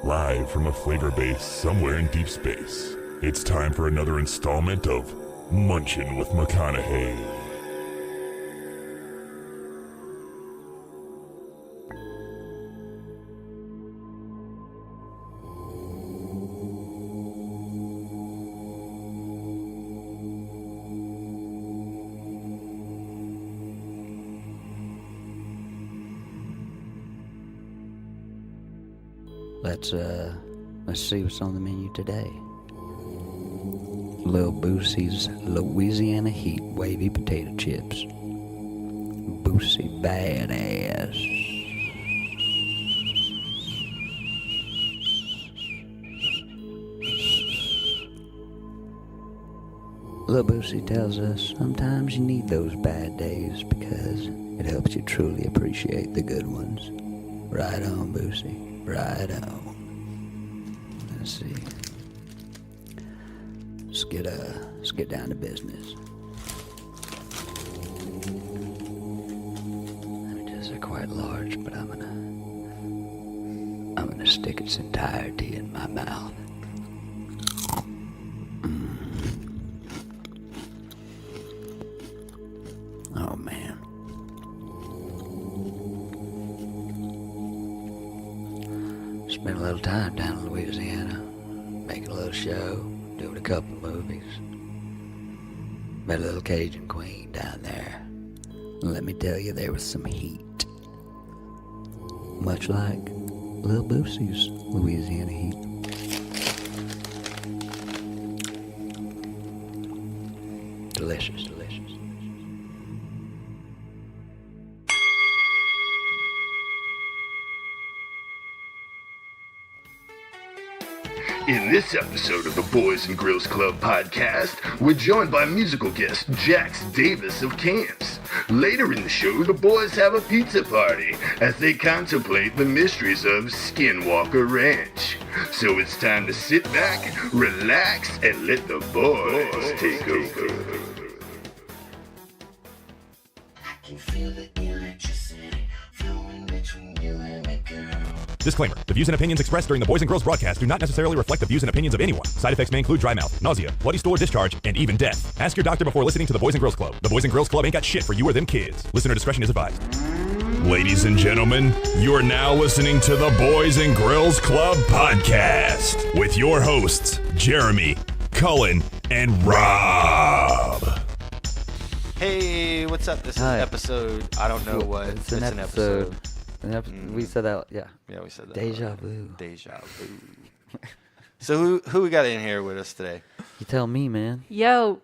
live from a flavor base somewhere in deep space. It's time for another installment of Munchin' with McConaughey. Let's see what's on the menu today. Lil Boosie's Louisiana Heat Wavy Potato Chips. Boosie badass. Lil Boosie tells us sometimes you need those bad days because it helps you truly appreciate the good ones. Right on, Boosie. Right on. Let's see. Let's get down to business. I mean, these are quite large, but I'm gonna stick its entirety in my mouth. Oh man. Spent a little time down in Louisiana, making a little show, doing a couple movies. Met a little Cajun queen down there. And let me tell you, there was some heat. Much like Lil Boosie's Louisiana Heat. Delicious, delicious. In this episode of the Boys and Girls Club podcast, we're joined by musical guest Jaxx Davis of Camps. Later in the show, the boys have a pizza party as they contemplate the mysteries of Skinwalker Ranch. So it's time to sit back, relax, and let the boys take over. I can feel the electricity flowing between you and me, girl. Disclaimer. The views and opinions expressed during the Boys and Girls broadcast do not necessarily reflect the views and opinions of anyone. Side effects may include dry mouth, nausea, bloody stool or discharge, and even death. Ask your doctor before listening to the Boys and Girls Club. The Boys and Girls Club ain't got shit for you or them kids. Listener discretion is advised. Ladies and gentlemen, you're now listening to the Boys and Girls Club podcast with your hosts, Jeremy, Cullen, and Rob. Hey, what's up? This is Hi. episode, I don't know what. It's an episode. We said that, yeah. Yeah, we said that. Deja vu. Deja vu. So who we got in here with us today? You tell me, man. Yo,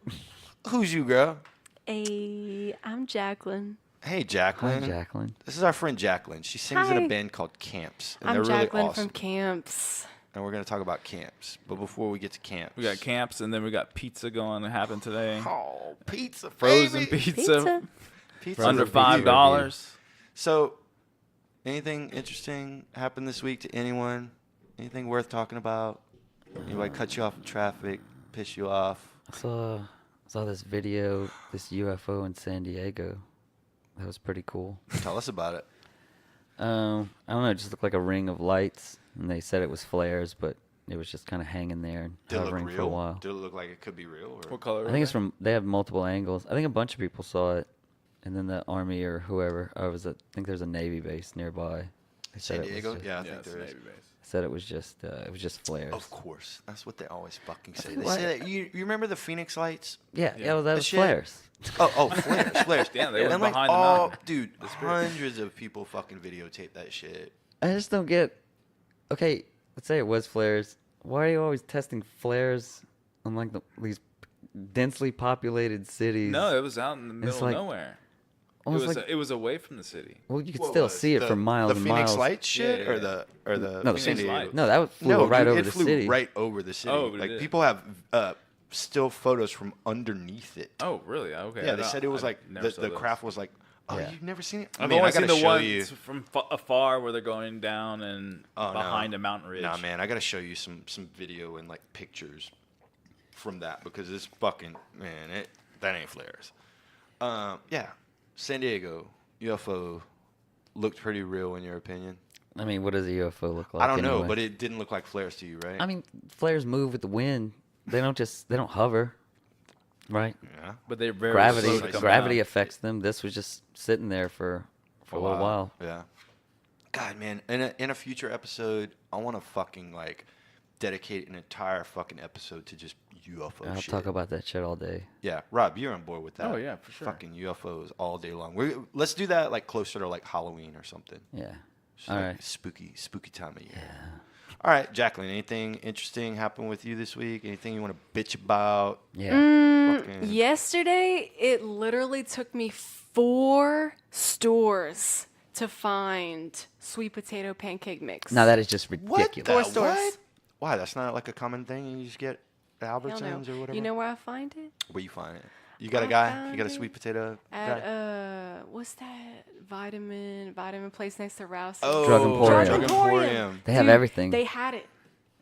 Who's you, girl? I'm Jacqueline. Hey, Hi, Jacqueline. Jacqueline. This is our friend Jacqueline. She sings in Hi. a band called Camps, and I'm they're really Jacqueline awesome. from Camps. And we're going to talk about Camps. But before we get to Camps. We got camps, and then we got pizza going to happen today. Oh, pizza, Frozen baby. pizza, Pizza under review. $5. So, anything interesting happened this week to anyone? Anything worth talking about? Anybody cut you off in traffic, piss you off? I saw this video, this UFO in San Diego. That was pretty cool. Tell us about it. I don't know, it just looked like a ring of lights, and they said it was flares, but it was just kind of hanging there and Did it look hovering for a real? while. Did it look like it could be real? Or? What color? I think it's from, they have multiple angles. I think a bunch of people saw it, and then the Army or whoever, I think there's a Navy base nearby. They said San it was Diego? just- Yeah, I Yeah, think it's there a is. Navy base. Said it was just flares. Of course. That's what they always fucking say. think They why- say that. You remember the Phoenix lights? Yeah, well, that The was shit. flares. Oh, flares. Damn, they were and like, behind the all, mountain. dude, hundreds of people fucking videotape that shit. I just don't get. Okay, let's say it was flares. Why are you always testing flares on like these densely populated cities? No, it was out in the middle like- of nowhere. Almost It was away from the city. Well, you could What still was see it the- for miles the and Phoenix miles. Lights shit, Yeah, or yeah. the No, the San Phoenix Diego? Lights. No, that flew No, right dude, over it the flew city. right over the city. Oh, it like did. people have still photos from underneath it. Oh, really? Okay. Yeah, they said it was like never saw the those. craft was like, oh, Yeah. you've never seen it? I've I mean, only I seen gotta the show ones you. from afar where they're going down and Oh, no. behind a mountain ridge. Nah, man, I gotta show you some video and like pictures from that because it's fucking man, that ain't flares. Yeah, San Diego UFO looked pretty real in your opinion. I mean, what does a UFO look like? I don't know, anyway? but it didn't look like flares to you, right? I mean, flares move with the wind. They don't hover, right? yeah. But they're very Gravity slow to come gravity down. affects them. This was just sitting there for a little while. Yeah. God, man, in a future episode, I want to fucking like dedicate an entire fucking episode to just UFO I'll shit. talk about that shit all day. Yeah, Rob, you're on board with that? Oh, yeah, for sure. Fucking UFOs all day long. Let's do that like closer to like Halloween or something. Yeah. Just All like right. spooky time of year. Yeah. All right, Jacqueline, anything interesting happen with you this week? Anything you want to bitch about? Yeah. Fucking- Yesterday, it literally took me 4 stores to find sweet potato pancake mix. Now that is just What ridiculous. the- 4 stores. what? Why? That's not like a common thing you just get at Hell Albertsons no. or whatever? You know where I find it? Where you find it? You got a I guy? found You got a it sweet potato At guy? what's that vitamin place next to Rouse? Oh, Drug Emporium. Drug Emporium. They have everything. They had it.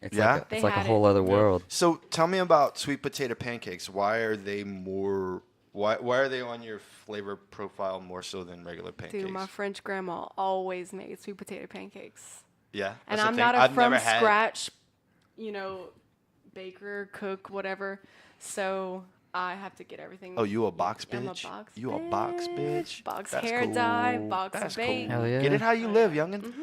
It's Yeah? like They it's like a had whole it. other world. So tell me about sweet potato pancakes. Why are they why are they on your flavor profile more so than regular pancakes? Dude, my French grandma always made sweet potato pancakes. Yeah. And that's the I'm thing. not a I've from never had- scratch, baker, cook, whatever. So I have to get everything. Oh, you a box I'm a bitch? box You a box bitch? Box That's hair dye, cool. box That's bake. Hell yeah. Get it how you live, youngin.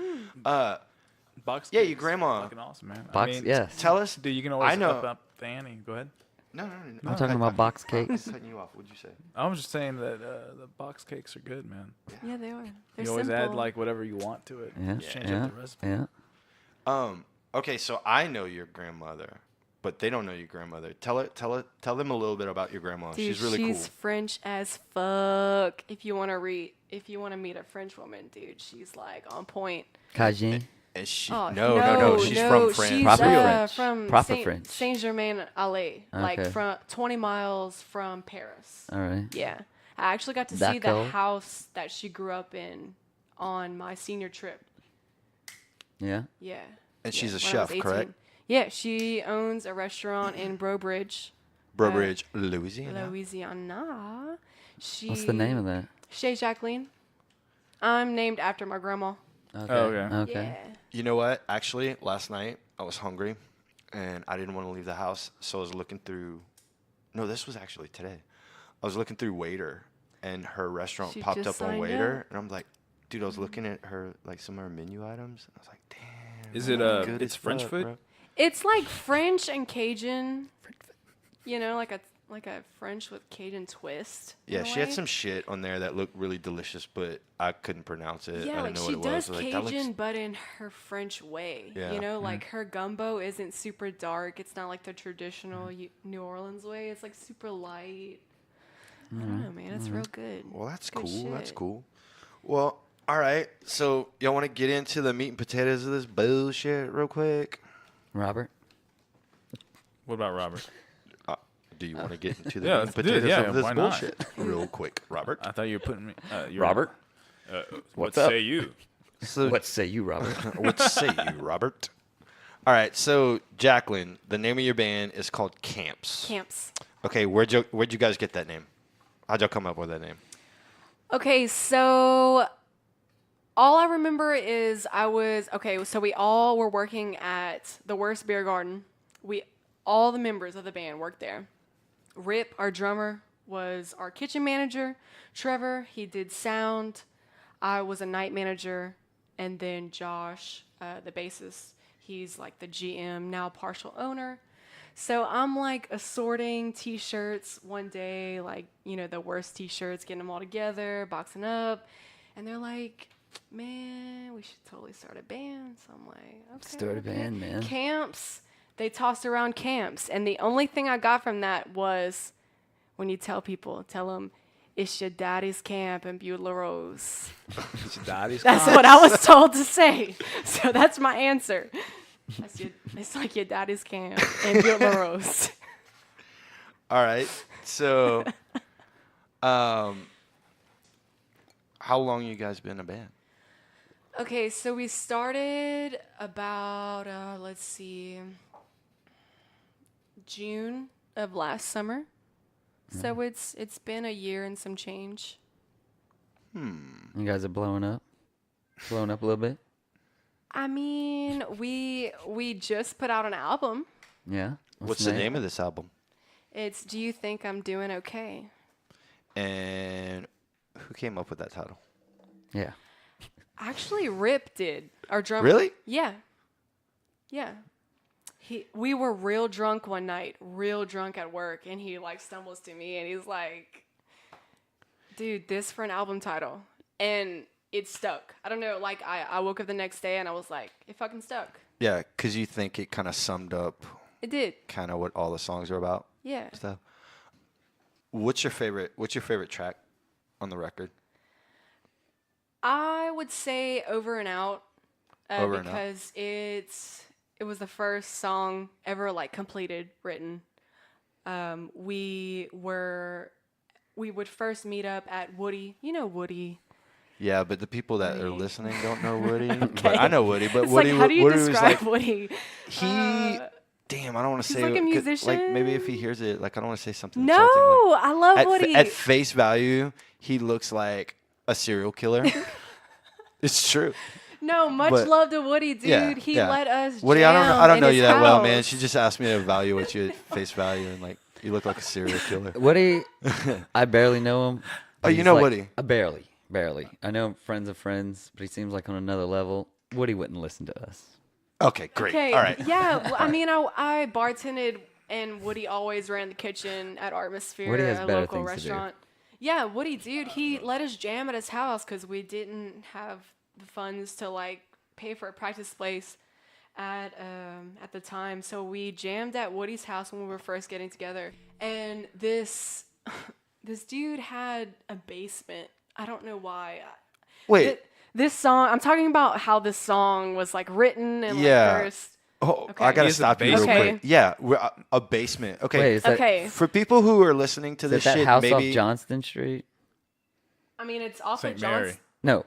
Box Yeah, cakes your grandma. Fucking awesome, man. Box, yes. Tell us. Dude, you can always I know. up the ante. Go ahead. No. I'm talking about box I'm cakes. cutting you off. What'd you say? I was just saying that the box cakes are good, man. Yeah, they are. They're You always simple. add like whatever you want to it. Yeah. Just change Yeah. up the recipe. Yeah. Okay, so I know your grandmother, but they don't know your grandmother. Tell them a little bit about your grandma. Dude, she's really cool. French as fuck. If you want to meet a French woman, dude, she's like on point. Cajun. And she Oh, no, she's from France. She's Proper French. from Proper French. Saint Germain Alley, like Okay. from 20 miles from Paris. All right. Yeah, I actually got to That see the cold? house that she grew up in on my senior trip. Yeah. Yeah. And she's a when I chef, was 18. correct? Yeah, she owns a restaurant in Breaux Bridge, Bridge, Louisiana. Louisiana. What's the name of that? Chez Jacqueline. I'm named after my grandma. Okay. Oh, okay. Okay. Yeah. You know what? Actually, last night I was hungry, and I didn't want to leave the house, so I was looking through. No, this was actually today. I was looking through Waiter, and her restaurant She popped just up on signed Waiter, up. and I'm like, dude, I was looking at her like some of her menu items, and I was like, damn. Is it good it's as French fuck, food? bro. It's like French and Cajun. Like a French with Cajun twist. in Yeah, a she had way. some shit on there that looked really delicious, but I couldn't pronounce it. I Yeah, didn't like know she what it does was. Like, that Cajun, looks, but in her French way. Yeah. Like her gumbo isn't super dark. It's not like the traditional New Orleans way. It's like super light. I don't know, man. It's real good. well, that's Good cool. That's shit. cool. Well, all right. So y'all want to get into the meat and potatoes of this bullshit real quick? Robert. What about Robert? Do you want to get into the Yeah, meat and let's do it. potatoes Yeah, of this why not? bullshit real quick, Robert? I thought you were putting me. Robert. What What's up? say you? So, What say you, Robert? what say you, Robert? All right. So, Jacqueline, the name of your band is called Camps. Camps. Okay, where'd you guys get that name? How'd y'all come up with that name? Okay, so all I remember is so we all were working at the Worst Beer Garden. All the members of the band worked there. Rip, our drummer, was our kitchen manager. Trevor, he did sound. I was a night manager. And then Josh, the bassist, he's like the GM, now partial owner. So I'm like assorting t-shirts one day, like, the worst t-shirts, getting them all together, boxing up. And they're like, man, we should totally start a band. So I'm like, okay. Start a band, man. Camps. They tossed around camps. And the only thing I got from that was when you tell them, it's your daddy's camp in Butte La Rose. That's what I was told to say. So that's my answer. It's like your daddy's camp in Butte La Rose. All right. So, how long you guys been a band? Okay, so we started about, June of last summer. So it's been a year and some change. You guys are blowing up a little bit. I mean, we just put out an album. Yeah. What's the name of this album? It's Do You Think I'm Doing Okay? And who came up with that title? Yeah. Actually, Rip did. Our drummer. Really? Yeah. Yeah. We were real drunk one night, real drunk at work, and he like stumbles to me and he's like, dude, this for an album title. And it stuck. I don't know, like I woke up the next day and I was like, it fucking stuck. Yeah, because you think it kind of summed up It did. kind of what all the songs are about. Yeah. Stuff. What's your favorite track on the record? I would say Over and Out Over and Out. because it was the first song ever like completed written. We would first meet up at Woody. You know Woody. Yeah, but the people that are Woody. listening don't know Woody. But I know Woody, but It's Woody, like, how do you Woody was describe like Woody? he. Damn, I don't want to he's say like a Like musician. maybe if he hears it, like I don't want to say something. No, insulting, like, I love Woody. at face value, he looks like a serial killer. It's true. No, much But- love to Woody, dude. Yeah, He yeah. let us Woody, jam I don't in know his you that well, man. house. She just asked me to evaluate you at face value, and like you look like a serial killer. Woody, I barely know him. Oh, you He's know like- Woody? Barely. I know him friends of friends, but he seems like on another level. Woody wouldn't listen to us. Okay, great. Okay, All right. yeah. Well, I mean, I bartended, and Woody always ran the kitchen at Atmosphere, Woody has a better local things to do. restaurant. Yeah, Woody, dude, he let us jam at his house because we didn't have the funds to like pay for a practice space at the time. So we jammed at Woody's house when we were first getting together, and this dude had a basement. I don't know why. Wait. This song, I'm talking about how this song was like written and Yeah. like first. Oh, Okay. I gotta He has a stop you real basement? quick. Yeah, we're, a basement. Okay. Wait, is that, Okay, For people who are listening to is this that shit, house maybe off Johnston Street? I mean it's off St. of Mary. Johnson. No.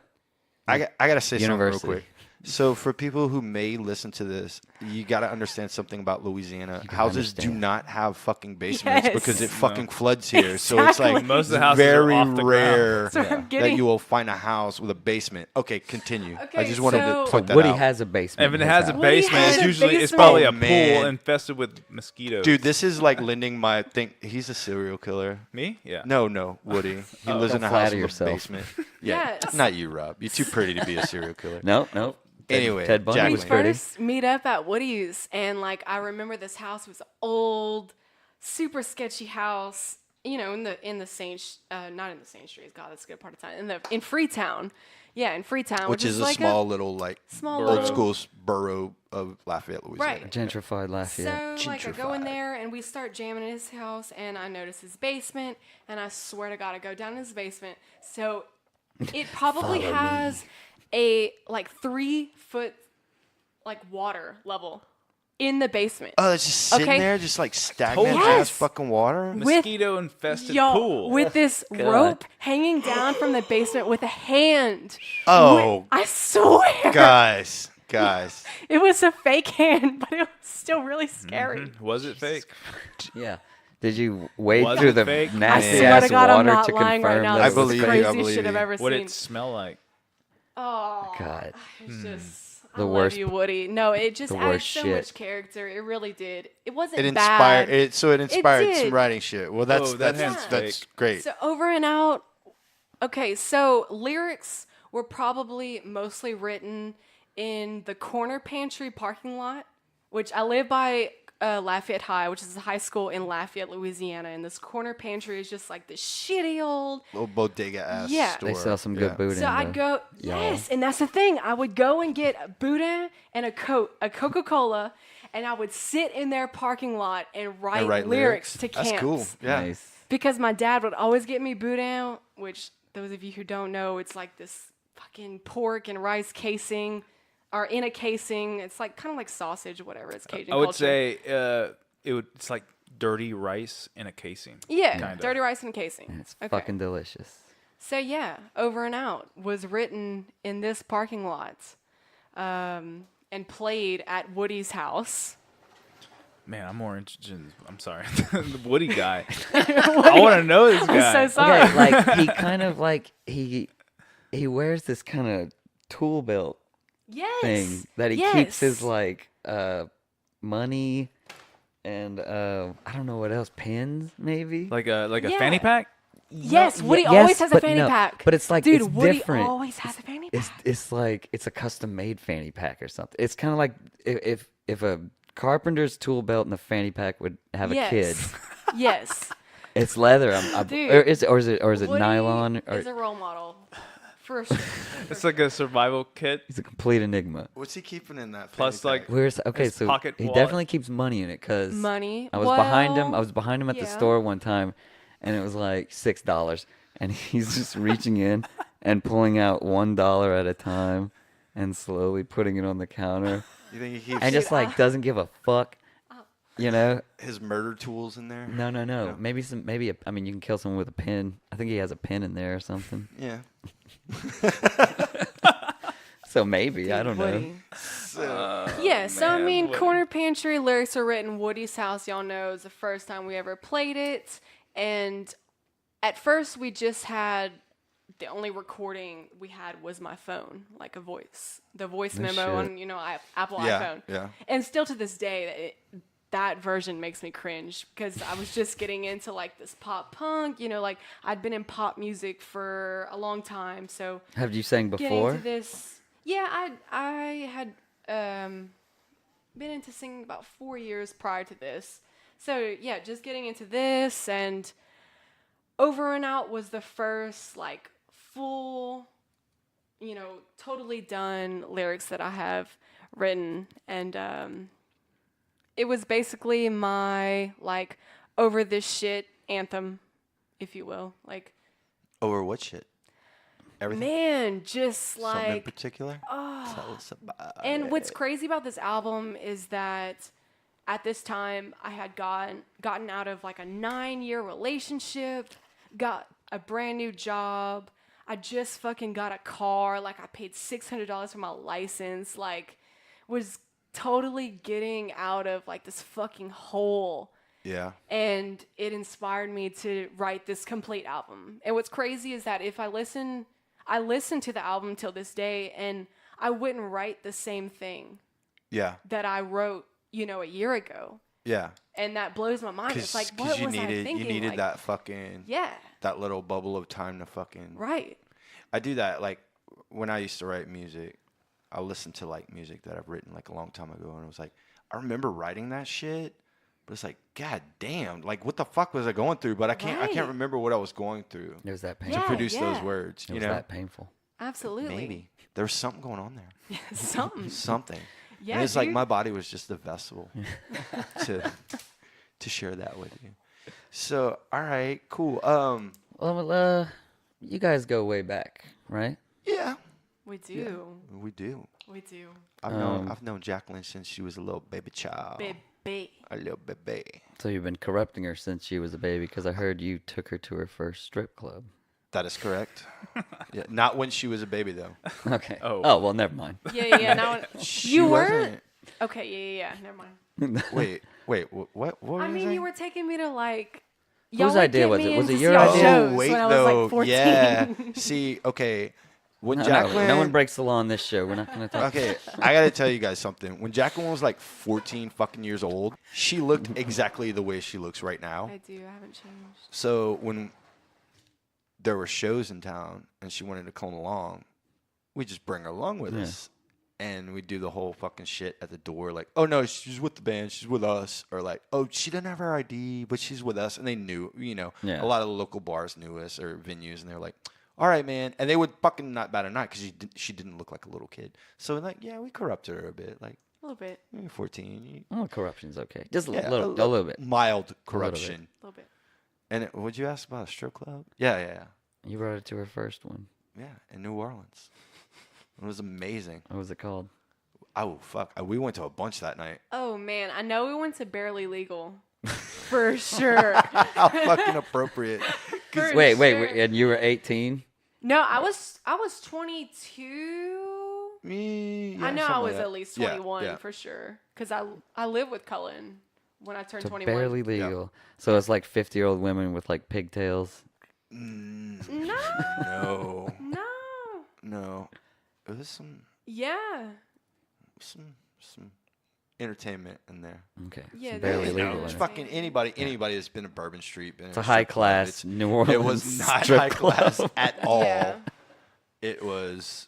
I gotta say something University. real quick. So for people who may listen to this, you gotta understand something about Louisiana. gotta Houses do understand. not have fucking basements Yes. because it fucking floods here. So it's Exactly. like Most of the houses are very off the ground. rare So I'm that getting- you will find a house with a basement. Okay, continue. I Okay, just wanted so- to point that Woody out. has a basement. If it in his has a house. Woody basement, has it's a usually it's basement. probably a Oh, man. pool infested with mosquitoes. Dude, this is like lending my thing. He's a serial killer. Me? Yeah. No, Woody. He lives Don't in a house flatter with yourself. a basement. Yeah, Yes. not you, Rob. You're too pretty to be a serial killer. No. Anyway, Ted Bundy Jack We was Wayne. pretty. first meet up at Woody's, and like I remember this house was old, super sketchy house. You know, in the Saint, not in the Saint Streets. God, that's a good part of town. In Freetown, yeah, in Freetown, Which is a like small little like small old little- school borough of Lafayette, Louisiana. Right. Gentrified Lafayette. So, like, I go in Gentrified. there and we start jamming in his house, and I notice his basement, and I swear to God, I go down in his basement. So, it probably has a like 3-foot like water level in the basement. Oh, it's just sitting Okay. there, just like stagnant Yes. ass fucking water. Mosquito infested Yo, pool. with this rope hanging down from the basement with a hand. Oh, I swear. guys. It was a fake hand, but it was still really scary. Was it fake? Yeah. Did you wade Was through it the fake? I nasty swear ass to God, I'm water not to lying right confirm now. that I This it was is believe the you, I craziest believe shit I've you. ever What did seen. it smell like? Oh, God. it's just I The love worst- you, Woody. No, it just the added worst so shit. much character. It really did. It wasn't It inspired. bad. It inspired some did. writing shit. Well, that's Oh, that that's hand's that's fake. great. So Over and Out. Okay, so lyrics were probably mostly written in the corner pantry parking lot, which I live by Lafayette High, which is a high school in Lafayette, Louisiana. And this corner pantry is just like this shitty old. Little bodega ass Yeah. store. They sell some good boudin. So I'd go, yes, and that's the thing. I would go and get a boudin and a Coca-Cola, and I would sit in their parking lot and write lyrics to camps. That's cool. Yeah. Nice. Because my dad would always get me boudin, which those of you who don't know, it's like this fucking pork and rice casing, or in a casing. It's like kind of like sausage or whatever. It's Cajun I would culture. say it's like dirty rice in a casing. Yeah, kinda. dirty rice in a casing. And it's Okay. fucking delicious. So yeah, Over and Out was written in this parking lot, and played at Woody's house. Man, I'm more interested in, I'm sorry, the Woody guy. I want to know this guy. I'm so sorry. Okay, like he kind of like he wears this kind of tool belt Yes. thing that he keeps his like money and I don't know what else, pins maybe. Like a Yeah. fanny pack. Yes, Woody yes, always has a but fanny no, pack. but it's like dude, it's Woody different. always has a fanny pack. It's like it's a custom made fanny pack or something. It's kind of like if a carpenter's tool belt and a fanny pack would have a kid. Yes. It's leather. Dude, or is it Woody nylon? Or is a role model for sure. It's like a survival kit. he's a complete enigma. What's he keeping in that? Plus, fanny like, pack? Where's okay? his So pocket he wallet. definitely keeps money in it because Money. I was behind him. I Well, was behind him at the yeah. store one time, and it was like $6, and he's just reaching in and pulling out $1 at a time, and slowly putting it on the counter, You think he keeps and just like doesn't give a fuck, you know? his murder tools in there? No. Maybe I mean, you can kill someone with a pin. I think he has a pin in there or something. Yeah. So maybe I don't know. Woody. Yeah, so I man, mean, Woody. Corner Pantry lyrics are written. Woody's House, y'all know, is the first time we ever played it. And at first, we just had the only recording we had was my phone, like a voice, the voice memo shit. on Apple Yeah, iPhone. yeah. And still to this day, that version makes me cringe because I was just getting into like this pop punk, like I'd been in pop music for a long time, so Have you sang getting before? into this, yeah, I had been into singing about 4 years prior to this, so yeah, just getting into this, and Over and Out was the first like full, totally done lyrics that I have written, and it was basically my like over this shit anthem, if you will. Like, Over what shit? Everything. man, just Something in like, particular? Tell us about and what's it. crazy about this album is that at this time I had gotten out of like a 9-year relationship, got a brand new job. I just fucking got a car. Like, I paid $600 for my license. Like, was totally getting out of like this fucking hole, Yeah. and it inspired me to write this complete album. And what's crazy is that if I listen to the album till this day, and I wouldn't write the same thing Yeah. that I wrote, a year ago, Yeah. and that blows my mind. It's like, what you was needed, I thinking? You needed Like, that fucking, yeah, that little bubble of time to fucking. right. I do that, like, when I used to write music, I listened to, like, music that I've written, like, a long time ago, and it was like, I remember writing that shit, but it's like, god damn, like, what the fuck was I going through? But I can't Right. remember what I was going through It was that to painful. Yeah. produce those words, It you was know? that painful. Absolutely. Maybe. There was something going on there. Something. Something. Yeah, And it's like dude. my body was just a vessel to share that with you. So, all right, cool. Well, you guys go way back, right? Yeah, We do. we do. We do. I've known Jacqueline since she was a little baby child. Baby. A little baby. So you've been corrupting her since she was a baby, because I heard you took her to her first strip club. That is correct. Yeah, not when she was a baby though. Okay. Oh. Well, never mind. Yeah. Now She you were. wasn't- Okay. Yeah. Never mind. Wait. What? What? I was mean, I? you were taking me to like. Whose y'all would idea get was me it? Was in it to your see y'all idea? shows Oh wait, when I was though. like 14. Yeah. See, okay. When Jacqueline. No one breaks the law on this show. We're not going to talk. Okay, I gotta tell you guys something. When Jacqueline was like 14 fucking years old, she looked exactly the way she looks right now. I do. I haven't changed. So when there were shows in town and she wanted to come along, we just bring her along with us. And we do the whole fucking shit at the door, like, oh no, she's with the band, she's with us, or like, oh, she doesn't have her ID, but she's with us. And they knew, Yeah. a lot of the local bars knew us or venues, and they were like, all right, man. And they would fucking not bat an eye because she didn't look like a little kid. So like, yeah, we corrupted her a bit, like A little bit. you're 14, Oh, corruption's okay. Just yeah, a little bit. mild corruption. A little bit. And would you ask about a strip club? Yeah. You brought it to her first one. Yeah, in New Orleans. It was amazing. What was it called? Oh, fuck. We went to a bunch that night. Oh man, I know we went to Barely Legal, for sure. How fucking appropriate. For Wait, sure. and you were 18? No, I was 22. Yeah, I know I something was like that. at least Yeah, 21 yeah. for sure, because I lived with Cullen when I turned So 21. barely legal. So it's like 50-year-old women with like pigtails. No, No. no. No. It was some. Yeah. Some entertainment in there. Okay. Yeah, It's there barely is legal. no in It's it. fucking anybody that's been to Bourbon Street. Been It's a high class New Orleans. It was not strip high class club. at all. Yeah. It was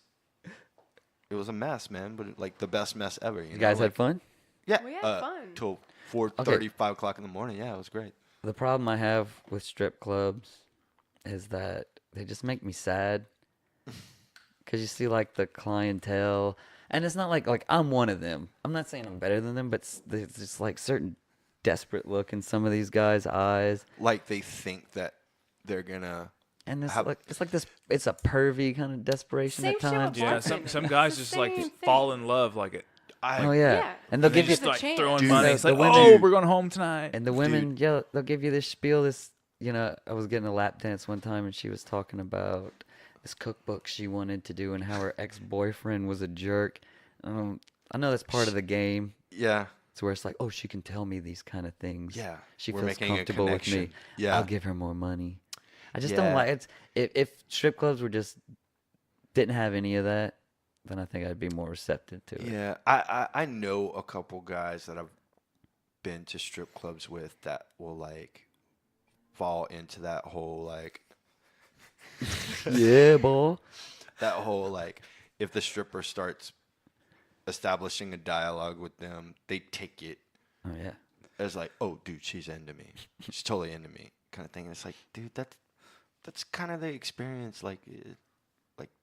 a mess, man. But like the best mess ever. You You guys know? had fun? Yeah. We had fun. Till 4:30, 5 o'clock in the morning. Yeah, it was great. The problem I have with strip clubs is that they just make me sad. Because you see, like, the clientele. And it's not like I'm one of them. I'm not saying I'm better than them, but there's just, like, certain desperate look in some of these guys' eyes. Like they think that they're gonna. And it's it's a pervy kind of desperation Same at shit with times. Yeah, some guys the just like same fall thing. in love like it. Oh, yeah. Yeah. And they'll They give you just like chance. throwing Dude, money. the- It's the like, women- oh, we're going home tonight. And the women, yeah, they'll give you this spiel. I was getting a lap dance one time, and she was talking about this cookbook she wanted to do and how her ex-boyfriend was a jerk. I know that's part of the game. Yeah. It's where it's like, oh, she can tell me these kind of things. Yeah, She we're feels making a comfortable with me. connection. Yeah. I'll give her more money. I just Yeah. don't like it. If strip clubs didn't have any of that, then I think I'd be more receptive to it. Yeah, I know a couple guys that I've been to strip clubs with that will like fall into that whole like Yeah, boy. that whole like if the stripper starts establishing a dialogue with them, they take it Oh yeah. as like, oh, dude, she's into me. She's totally into me, kind of thing. And it's like, dude, that's kind of the experience. Like,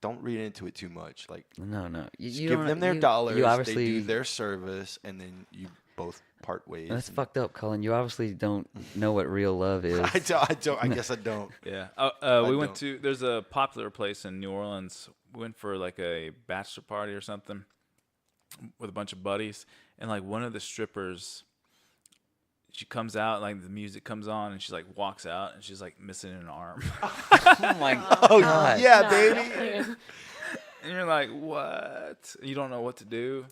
don't read into it too much. Like, No. just You give don't- them their you- dollars. You They obviously do their service, and then you both part ways. That's and- fucked up, Colin. You obviously don't know what real love is. I don't. I guess I don't. Yeah. I We went don't. to, there's a popular place in New Orleans. We went for like a bachelor party or something with a bunch of buddies. And like one of the strippers, she comes out, like the music comes on, and she like walks out, and she's like missing an arm. Oh my Oh God. yeah, Nah, baby. And you're like, what? You don't know what to do.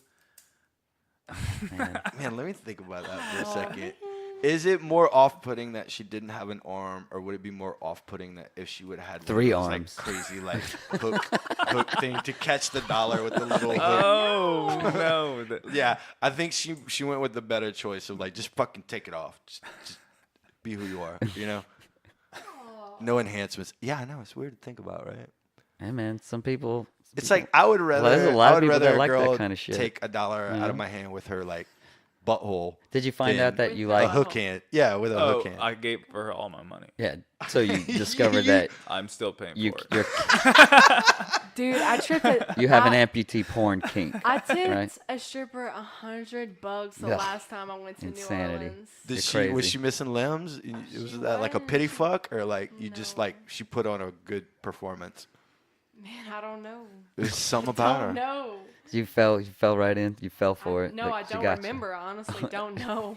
Man. Man, let me think about that for a second. Is it more off-putting that she didn't have an arm, or would it be more off-putting that if she would have had one 3 of those, arms. like crazy like hook thing to catch the dollar with the little hook? Oh, no. Yeah, I think she went with the better choice of like just fucking take it off, just be who you are, you know. No enhancements. Yeah, I know it's weird to think about, right? Hey man, some people. It's like I would rather there's a lot I of would people rather that a like that girl kinda shit. take $1 out of my hand with her like butthole. Did you find than out that you With a like? the hook hand? Yeah, with a Oh, hook hand. I gave her all my money. Yeah. So you discovered that I'm still paying you for it. you're, Dude, I tripped it. you have an amputee porn kink. I tipped right? a stripper $100 the Ugh. last time I went to Insanity. New Orleans. Did You're she was crazy. she missing limbs? Was that like a was. pity fuck or like you just No. like she put on a good performance? Man, I don't know. There's something about her. Don't know. You fell right in. You fell for it. No, Like, I she don't got you. remember. I honestly don't know.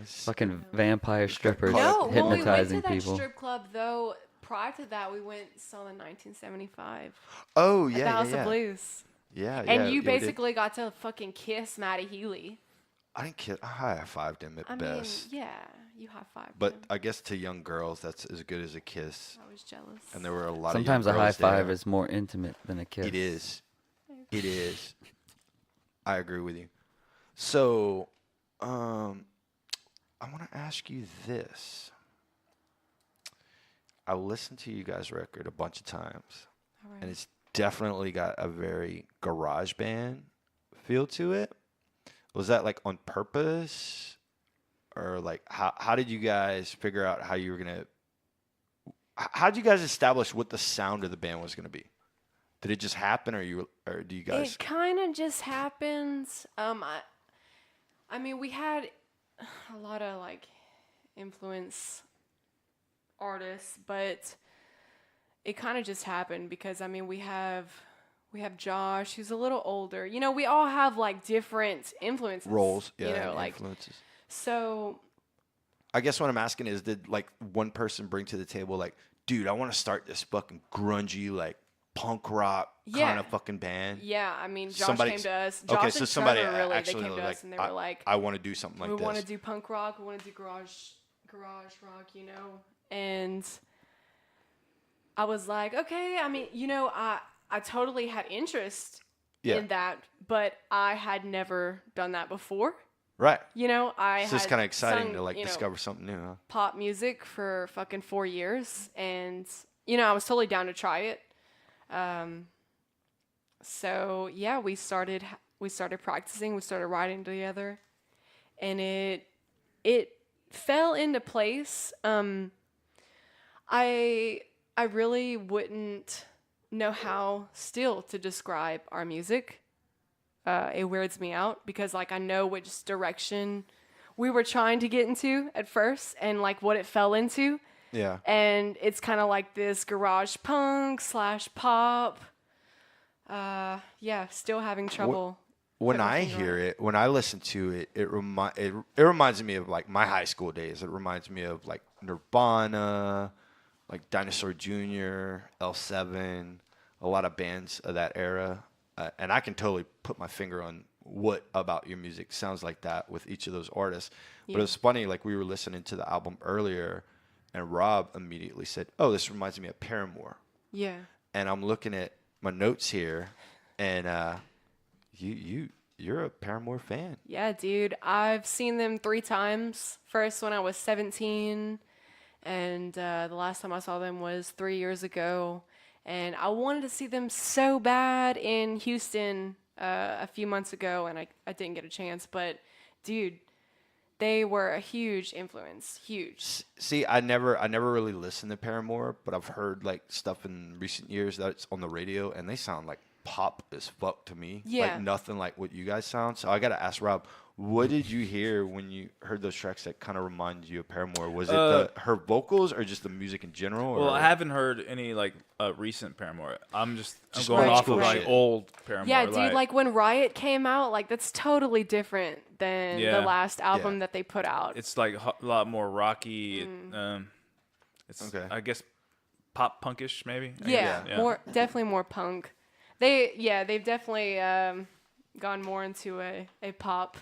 Fucking vampire strippers No, when we went hypnotizing to that people. strip club though, prior to that we went saw the 1975 Oh at the yeah, House yeah, of Blues. yeah. And yeah, you we did. basically got to fucking kiss Maddie Healy. I didn't kid. I high-fived him at I best. mean, yeah, you high five. But I guess to young girls, that's as good as a kiss. I was jealous. And there were a lot Sometimes a of young high girls five there. is more intimate than a kiss. It is. It is. I agree with you. So, I want to ask you this. I listened to you guys' record a bunch of times, All right. and it's definitely got a very garage band feel to it. Was that like on purpose, or like how did you guys figure out how you were gonna? How did you guys establish what the sound of the band was gonna be? Did it just happen, or do you guys? It kind of just happens. I mean, we had a lot of like influence artists, but it kind of just happened because I mean, we have Josh, who's a little older. You know, we all have like different influences. Roles, yeah, You know, and like influences. so. I guess what I'm asking is, did like one person bring to the table like, dude, I want to start this fucking grungy like punk rock Yeah. kind of fucking band? Yeah, I mean, Josh Somebody- came to us. Okay, Josh so and somebody Trevor, really, they actually came to like, us and they were like, I want to do something like we this. want to do punk rock, we want to do garage rock, you know. And I was like, okay. I mean, you know, I totally had interest Yeah. in that, but I had never done that before. Right. You know, I It's just had kind of exciting sung, to like you know, discover something new, huh? pop music for fucking 4 years, and you know, I was totally down to try it. So yeah, we started practicing, we started writing together, and it fell into place. I really wouldn't know how still to describe our music. It weirds me out because like I know which direction we were trying to get into at first and like what it fell into. Yeah. And it's kind of like this garage punk / pop. Yeah, still having trouble. When putting my I finger on hear it, when I listen to it, it reminds me of like my high school days. It reminds me of like Nirvana, like Dinosaur Jr., L7, a lot of bands of that era. And I can totally put my finger on what about your music sounds like that with each of those artists. But it's funny, like we were listening to the album earlier, and Rob immediately said, "Oh, this reminds me of Paramore." Yeah. And I'm looking at my notes here, and you're a Paramore fan. Yeah, dude. I've seen them 3 times. First when I was 17, and the last time I saw them was 3 years ago. And I wanted to see them so bad in Houston a few months ago, and I didn't get a chance. But, dude, they were a huge influence. Huge. See, I never really listened to Paramore, but I've heard like stuff in recent years that's on the radio, and they sound like pop as fuck to me. Yeah. Like nothing like what you guys sound. So I gotta ask Rob, what did you hear when you heard those tracks that kind of reminded you of Paramore? Was it her vocals or just the music in general? Well, or? I haven't heard any like recent Paramore. I'm Just going old off school of like shit. old Paramore. Yeah, dude, like when Riot came out, like that's totally different than Yeah. the last album Yeah. that they put out. it's like a lot more rocky. It's Okay. I guess pop punkish maybe. I Yeah, guess. Yeah. more definitely more punk. They've definitely gone more into a pop,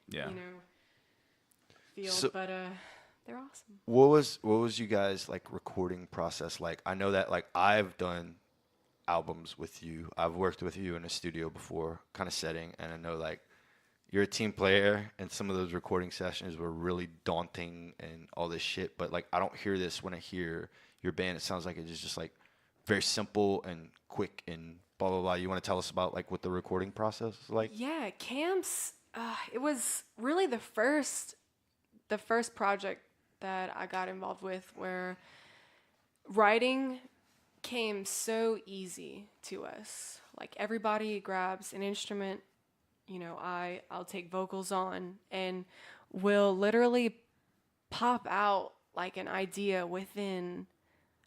Yeah. you know, field. So- But they're awesome. What was you guys like recording process like? I know that like I've done albums with you. I've worked with you in a studio before, kind of setting, and I know like you're a team player, and some of those recording sessions were really daunting and all this shit. But like I don't hear this when I hear your band. It sounds like it's just like very simple and quick and blah blah blah. You want to tell us about like what the recording process is like? Yeah, camps. It was really the first project that I got involved with where writing came so easy to us. Like everybody grabs an instrument, you know, I'll take vocals on and we'll literally pop out like an idea within,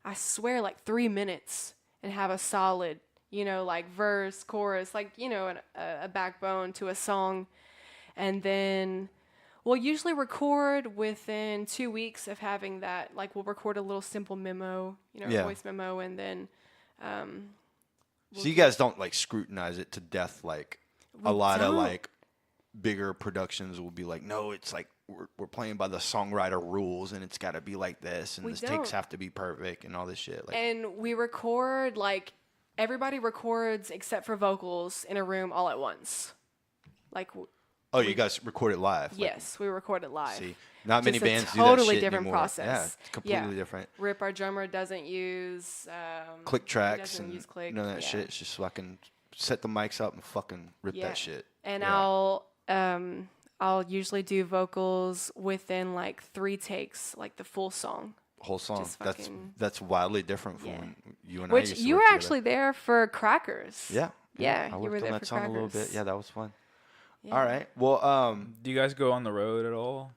I swear, like 3 minutes and have a solid, you know, like verse, chorus, like, you know, a backbone to a song. And then we'll usually record within 2 weeks of having that. Like we'll record a little simple memo, you know, Yeah. a voice memo, and then So you guys don't like scrutinize it to death like a lot of don't. like bigger productions will be like, no, it's like we're playing by the songwriter rules and it's got to be like this and We the takes don't. have to be perfect and all this shit. Like, and we record like everybody records except for vocals in a room all at once. Like oh, you guys record it live? Like, yes, we record it live. see, not many Just a bands do that totally shit different anymore. process. Yeah, it's completely different. Rip, our drummer, doesn't use Click he tracks doesn't and use click. none of that yeah. shit. It's just fucking set the mics up and fucking rip Yeah. that shit. And Yeah. I'll usually do vocals within like 3 takes, like the full song. Whole song. just fucking- That's wildly different from Yeah. when you and I Which used to you work were together. actually there for Crackers. Yeah. Yeah, I you worked were on there that for song a little bit. Crackers. Yeah, that was fun. Yeah. All right. Well, Do you guys go on the road at all?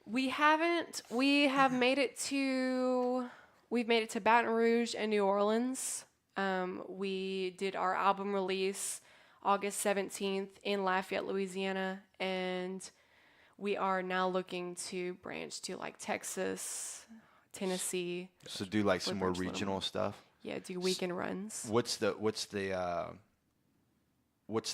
We haven't. We've made it to Baton Rouge and New Orleans. We did our album release August 17th in Lafayette, Louisiana, and we are now looking to branch to like Texas, Tennessee. so do like some more Woodbridge, Little regional stuff. Yeah, do weekend runs. What's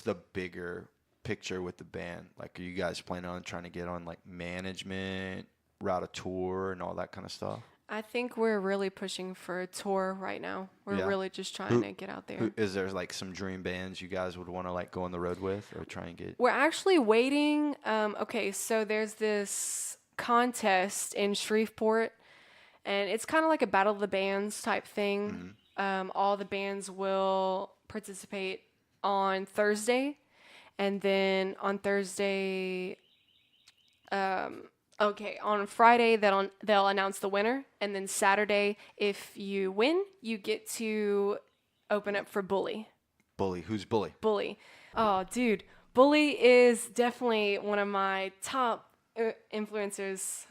the bigger picture with the band? Like, are you guys planning on trying to get on like management, route a tour, and all that kind of stuff? I think we're really pushing for a tour right now. We're Yeah. really just trying to get out there. Is there like some dream bands you guys would want to like go on the road with or try and get? We're actually waiting. Okay, so there's this contest in Shreveport, and it's kind of like a battle of the bands type thing. All the bands will participate on Thursday, and then on Thursday, on Friday they'll announce the winner, and then Saturday, if you win, you get to open up for Bully. Bully. Who's Bully? Bully. Oh, dude. Bully is definitely one of my top influencers.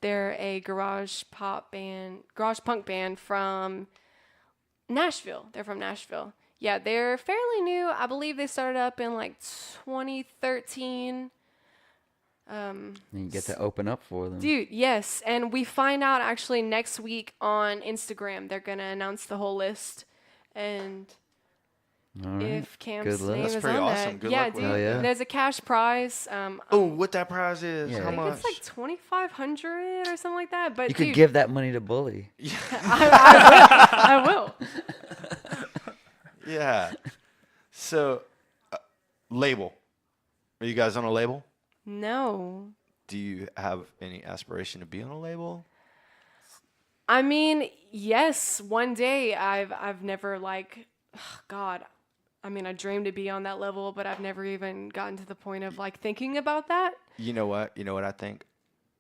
They're a garage punk band from Nashville. They're from Nashville. Yeah, they're fairly new. I believe they started up in like 2013. You get to open up for them. Dude, yes. And we find out actually next week on Instagram. They're going to announce the whole list. And All right. if Cam's Good luck. name That's is pretty on awesome. that. Good Yeah, luck with dude. it. Yeah. There's a cash prize. Oh, what that prize is? Yeah. How I I think much? it's like 2,500 or something like that. But You dude, could give that money to Bully. I will. Yeah. So, label. Are you guys on a label? No. Do you have any aspiration to be on a label? I mean, yes, one day I've never like, God, I mean, I dream to be on that level, but I've never even gotten to the point of like thinking about that. You know what? You know what I think?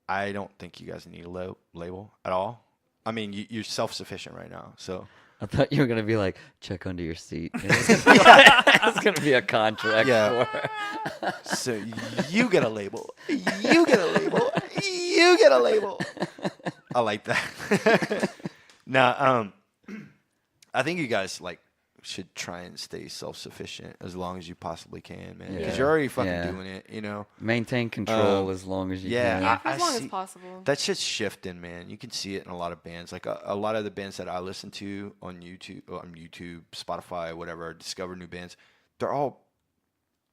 I don't think you guys need a label at all. I mean, you're self-sufficient right now, so. I thought you were gonna be like, check under your seat. It's gonna be a contract. Yeah. For So you get a label. You get a label. You get a label. I like that. Now, I think you guys like should try and stay self-sufficient as long as you possibly can, man. Because Yeah. you're already fucking Yeah. doing it, you know. Maintain control as long as you can. Yeah, for I as long see- as possible. That shit's shifting, man. You can see it in a lot of bands. Like a lot of the bands that I listen to on YouTube, Spotify, whatever, discover new bands. They're all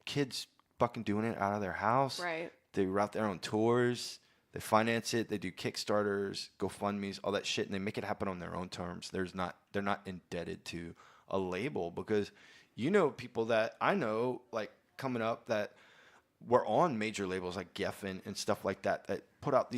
kids fucking doing it out of their house. Right. They route their own tours. They finance it. They do Kickstarters, GoFundMe's, all that shit, and they make it happen on their own terms. They're not indebted to a label, because you know people that I know like coming up that were on major labels like Geffen and stuff like that put out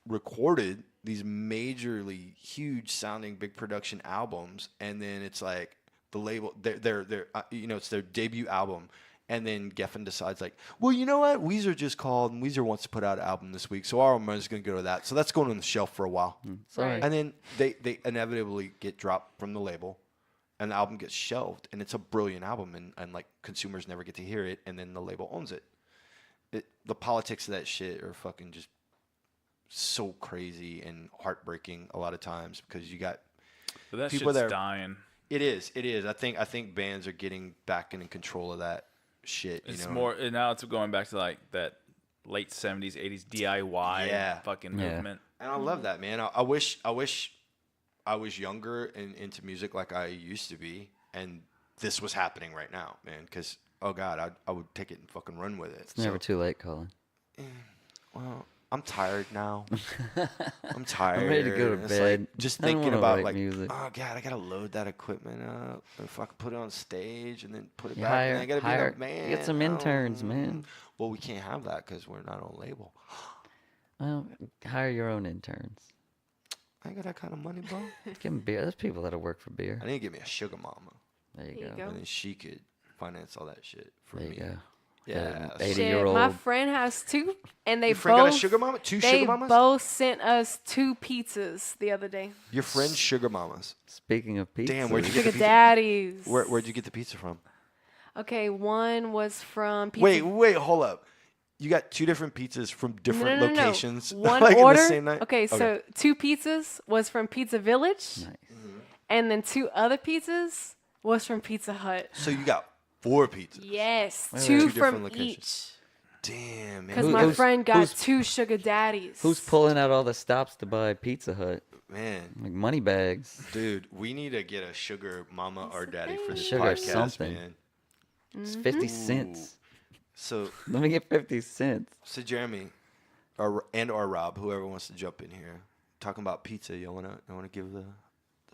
recorded these majorly huge sounding big production albums, and then it's like the label they're it's their debut album. And then Geffen decides like, well, you know what? Weezer just called, and Weezer wants to put out an album this week, so our money's going to go to that. So that's going on the shelf for a while. Sorry. And then they inevitably get dropped from the label, and the album gets shelved, and it's a brilliant album, and like consumers never get to hear it, and then the label owns it. The politics of that shit are fucking just so crazy and heartbreaking a lot of times, because you got But that people shit's that dying. It is. I think bands are getting back in control of that shit. It's you know? more now. It's going back to like that late '70s, '80s DIY fucking Yeah. movement. And I love that, man. I wish I was younger and into music like I used to be, and this was happening right now, man. Because oh god, I would take it and fucking run with it. It's never too late, Colin. Well, I'm tired now. I'm tired. I'm ready to go to It's bed. Like, just I don't thinking wanna about write like, music. oh god, I gotta load that equipment up and fucking put it on stage and then put it You back. And I gotta be hire- like, man. you get some interns, man. Well, we can't have that because we're not on label. Well, hire your own interns. I ain't got that kind of money, bro. Give them beer. There's people that'll work for beer. I need to get me a sugar mama, There you There you go. go. and then she could finance all that shit for There me. you go. Yeah. Eighty- Shit, 80-year-old. my friend has two, and they Your friend both got a sugar mama? Two they sugar mamas? both sent us 2 pizzas the other day. Your friend's sugar mamas. Speaking of pizza, Damn, where'd you get Sugar the pizza? daddies. Where'd you get the pizza from? Okay, one was from Pizza. Wait, hold up. You got 2 different pizzas from different No. locations. One like order. In the same night? Okay, so 2 pizzas was from Pizza Village, nice. and then 2 other pizzas was from Pizza Hut. So you got 4 pizzas. Yes, Wait, 2 Two from different locations. Damn, man. Because Who- my who's- friend got who's- 2 sugar daddies. Who's pulling out all the stops to buy Pizza Hut? Man, Like money bags. dude, we need to get a sugar mama or daddy for this Sugar podcast, something. man. It's 50 cents. So, Let me get 50 cents. Jeremy, or Rob, whoever wants to jump in here, talking about pizza. You wanna give the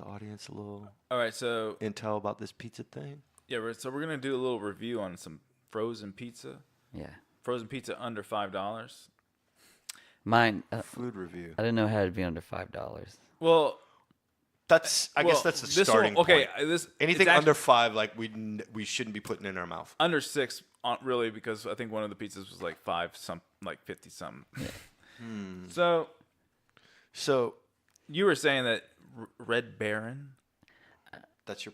audience a little All right, so intel about this pizza thing? yeah, we're gonna do a little review on some frozen pizza. Yeah. Frozen pizza under $5. Mine. Food review. I didn't know how to be under $5. Well, I guess that's the this starting one, okay, point. Anything under 5, like we shouldn't be putting in our mouth. under 6, really, because I think one of the pizzas was like 50 something. Yeah. So You were saying that Red Baron. that's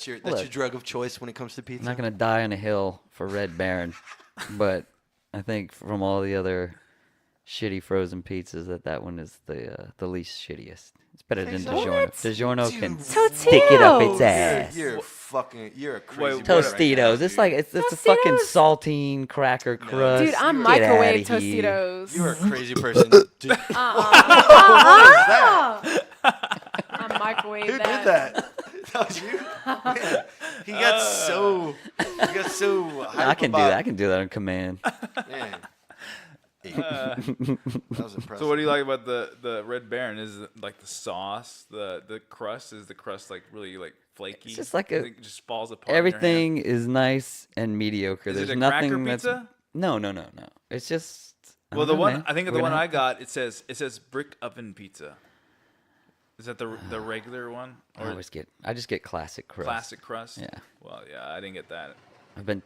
your drug of choice when it comes to pizza. I'm not gonna die on a hill for Red Baron, but I think from all the other shitty frozen pizzas, that one is the least shittiest. It's better than DiGiorno. DiGiorno can stick it up its ass. You're a crazy. Tostitos. It's like it's a fucking saltine cracker crust. Dude, I'm Get outta microwave here. Tostitos. You're a crazy person. Dude, I'm microwave who did that. that? That was you. Man, he got so hype I can do that. I can do that on command. Man. That was impressive. So what do you like about the Red Baron? Is it like the sauce, the crust? Is the crust like really like flaky? It's just like it just falls apart. in your hand? Everything is nice and mediocre. Is There's it a nothing cracker that's pizza? No. It's just Well, the one I think We're the one gonna I have got it says brick oven pizza. Is that the regular one or I just get classic crust. classic crust? Yeah. Well, yeah, I didn't get that. I've been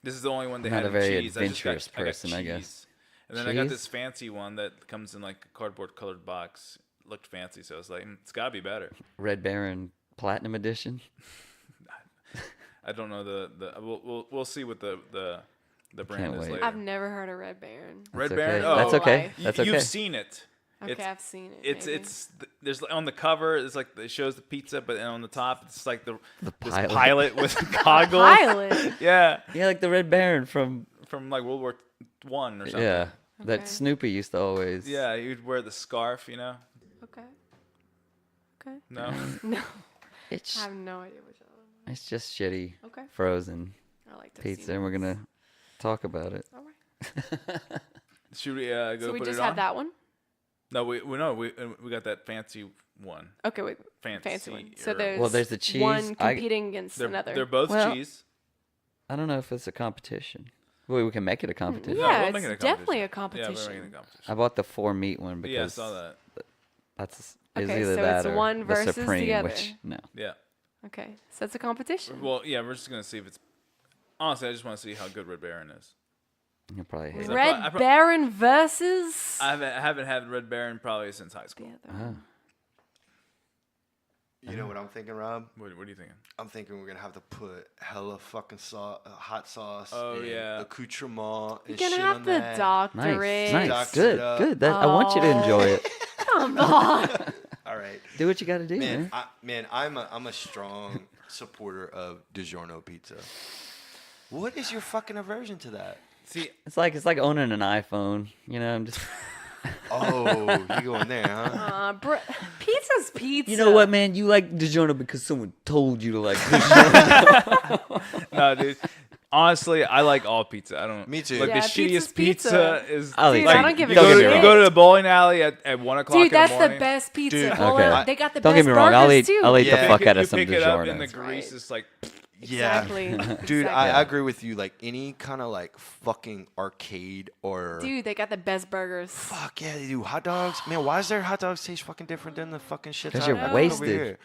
This is the only one they Not had a in very cheese. adventurous I got person, I cheese. guess. And then I got Cheese? this fancy one that comes in like a cardboard colored box. Looked fancy, so I was like, it's gotta be better. Red Baron Platinum Edition. I don't know the we'll see what the brand Can't is wait. later. I've never heard of Red Baron. Red That's Baron. okay. Oh, That's okay. life. That's okay. You've seen it. Okay, I've seen it. It's maybe. there's on the cover. It's like it shows the pizza, but then on the top it's like this pilot. pilot with goggles. Pilot. Yeah, Yeah, like the Red Baron from like World War I or something. yeah. That Okay. Snoopy used to always. Yeah, you'd wear the scarf, you know. Okay. Okay. No. No, It's I have no idea what y'all. it's just shitty Okay. frozen I like to pizza, and we're gonna talk about it. All right. Should we go So we put just it on? had that one. No, we got that fancy one. Okay, wait. Fancy one. So or- there's Well, there's the cheese. one competing against another. They're both Well, cheese. I don't know if it's a competition. Well, we can make it a competition. No, yeah, we'll make it a it's definitely a Yeah, we're making competition. a competition. I bought the 4 meat one But yeah, I because saw that. that's is Okay, either so that it's or one the versus the Supreme, other. which no. Yeah. Okay, so it's a competition. Well, yeah, we're just gonna see if it's. Honestly, I just want to see how good Red Baron is. You'll probably hate it. Red I Baron versus. I haven't had Red Baron probably since high school. the other one. You know what I'm thinking, Rob? What are you thinking? I'm thinking we're gonna have to put hella fucking hot sauce, Oh, and yeah. accoutrement, You're and gonna shit have on to that. doctor it. Nice, Doctor good, it up. good. I want you to enjoy it. Come on. All right, Do what you got to do, man. man. I'm a strong supporter of DiGiorno pizza. What is your fucking aversion to that? See, It's like owning an iPhone. You know, I'm just. Oh, you going there, huh? Pizza's pizza. You know what, man? You like DiGiorno because someone told you to like DiGiorno. no, dude. Honestly, I like all pizza. I don't. Me too. Like Yeah, the pizza's shittiest pizza is. I'll eat Dude, it. I don't give a you go, shit. you go to the bowling alley at 1 o'clock Dude, in the that's morning. the best pizza. Dude, Hold okay. up, they got the Don't best get me wrong. I'll burgers, eat. too. I'll eat Yeah. the fuck out you of some pick it up and the DiGiorno. grease is like. Yeah, Exactly. dude, Exactly. I agree with you. Like any kind of like fucking arcade or Dude, they got the best burgers. fuck yeah, they do hot dogs. Man, why does their hot dogs taste fucking different than the fucking shit? Because I you're have over wasted. here?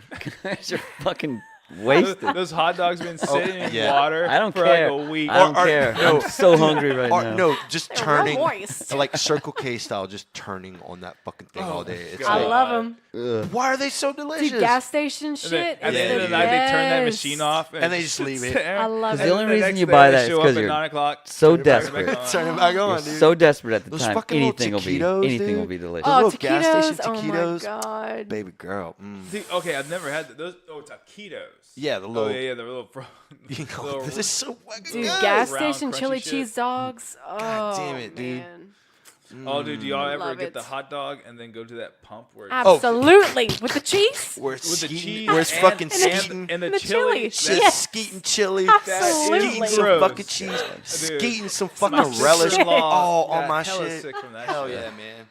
Because you're fucking wasted. Those hot dogs been sitting in yeah. water I don't for care. like a week. I don't Or- care. no. I'm so hungry right Or now. no, just They're real turning moist. like Circle K style, just turning on that fucking thing all day. It's God. I like, love them. why are they so delicious? Dude, gas station And then shit. at the is end of the the night, they turn that best. machine off, And they just leave it. I love Because it. the only And reason next you day buy they that is show up because at you're 9 o'clock. so turn it back desperate. on. Turn it back on, You're dude. so desperate at the Those time. fucking little Anything will be taquitos, anything will dude. be delicious. Those Oh, little gas station taquitos. Oh my taquitos. god. Baby girl. See, okay, I've never had those. Oh, taquitos. Yeah, the little. Oh yeah, the little. You know, little this is so fucking Dude, good. gas round, station crunchy chili shit. cheese dogs. Oh, God damn it, dude. man. Oh, dude, do y'all ever Love get it. the hot dog and then go to that pump where Absolutely. With the cheese? Where's with the Skeeting? cheese Where's and- fucking and, Skeeting? and the the chili? chili. That's Yes. Skeeting chili. Absolutely. Skeeting some Gross. fucking cheese. Dude. Skeeting some My fucking relish. sister-in-law Oh, on got my hella shit. sick from that Hell shit. yeah, man.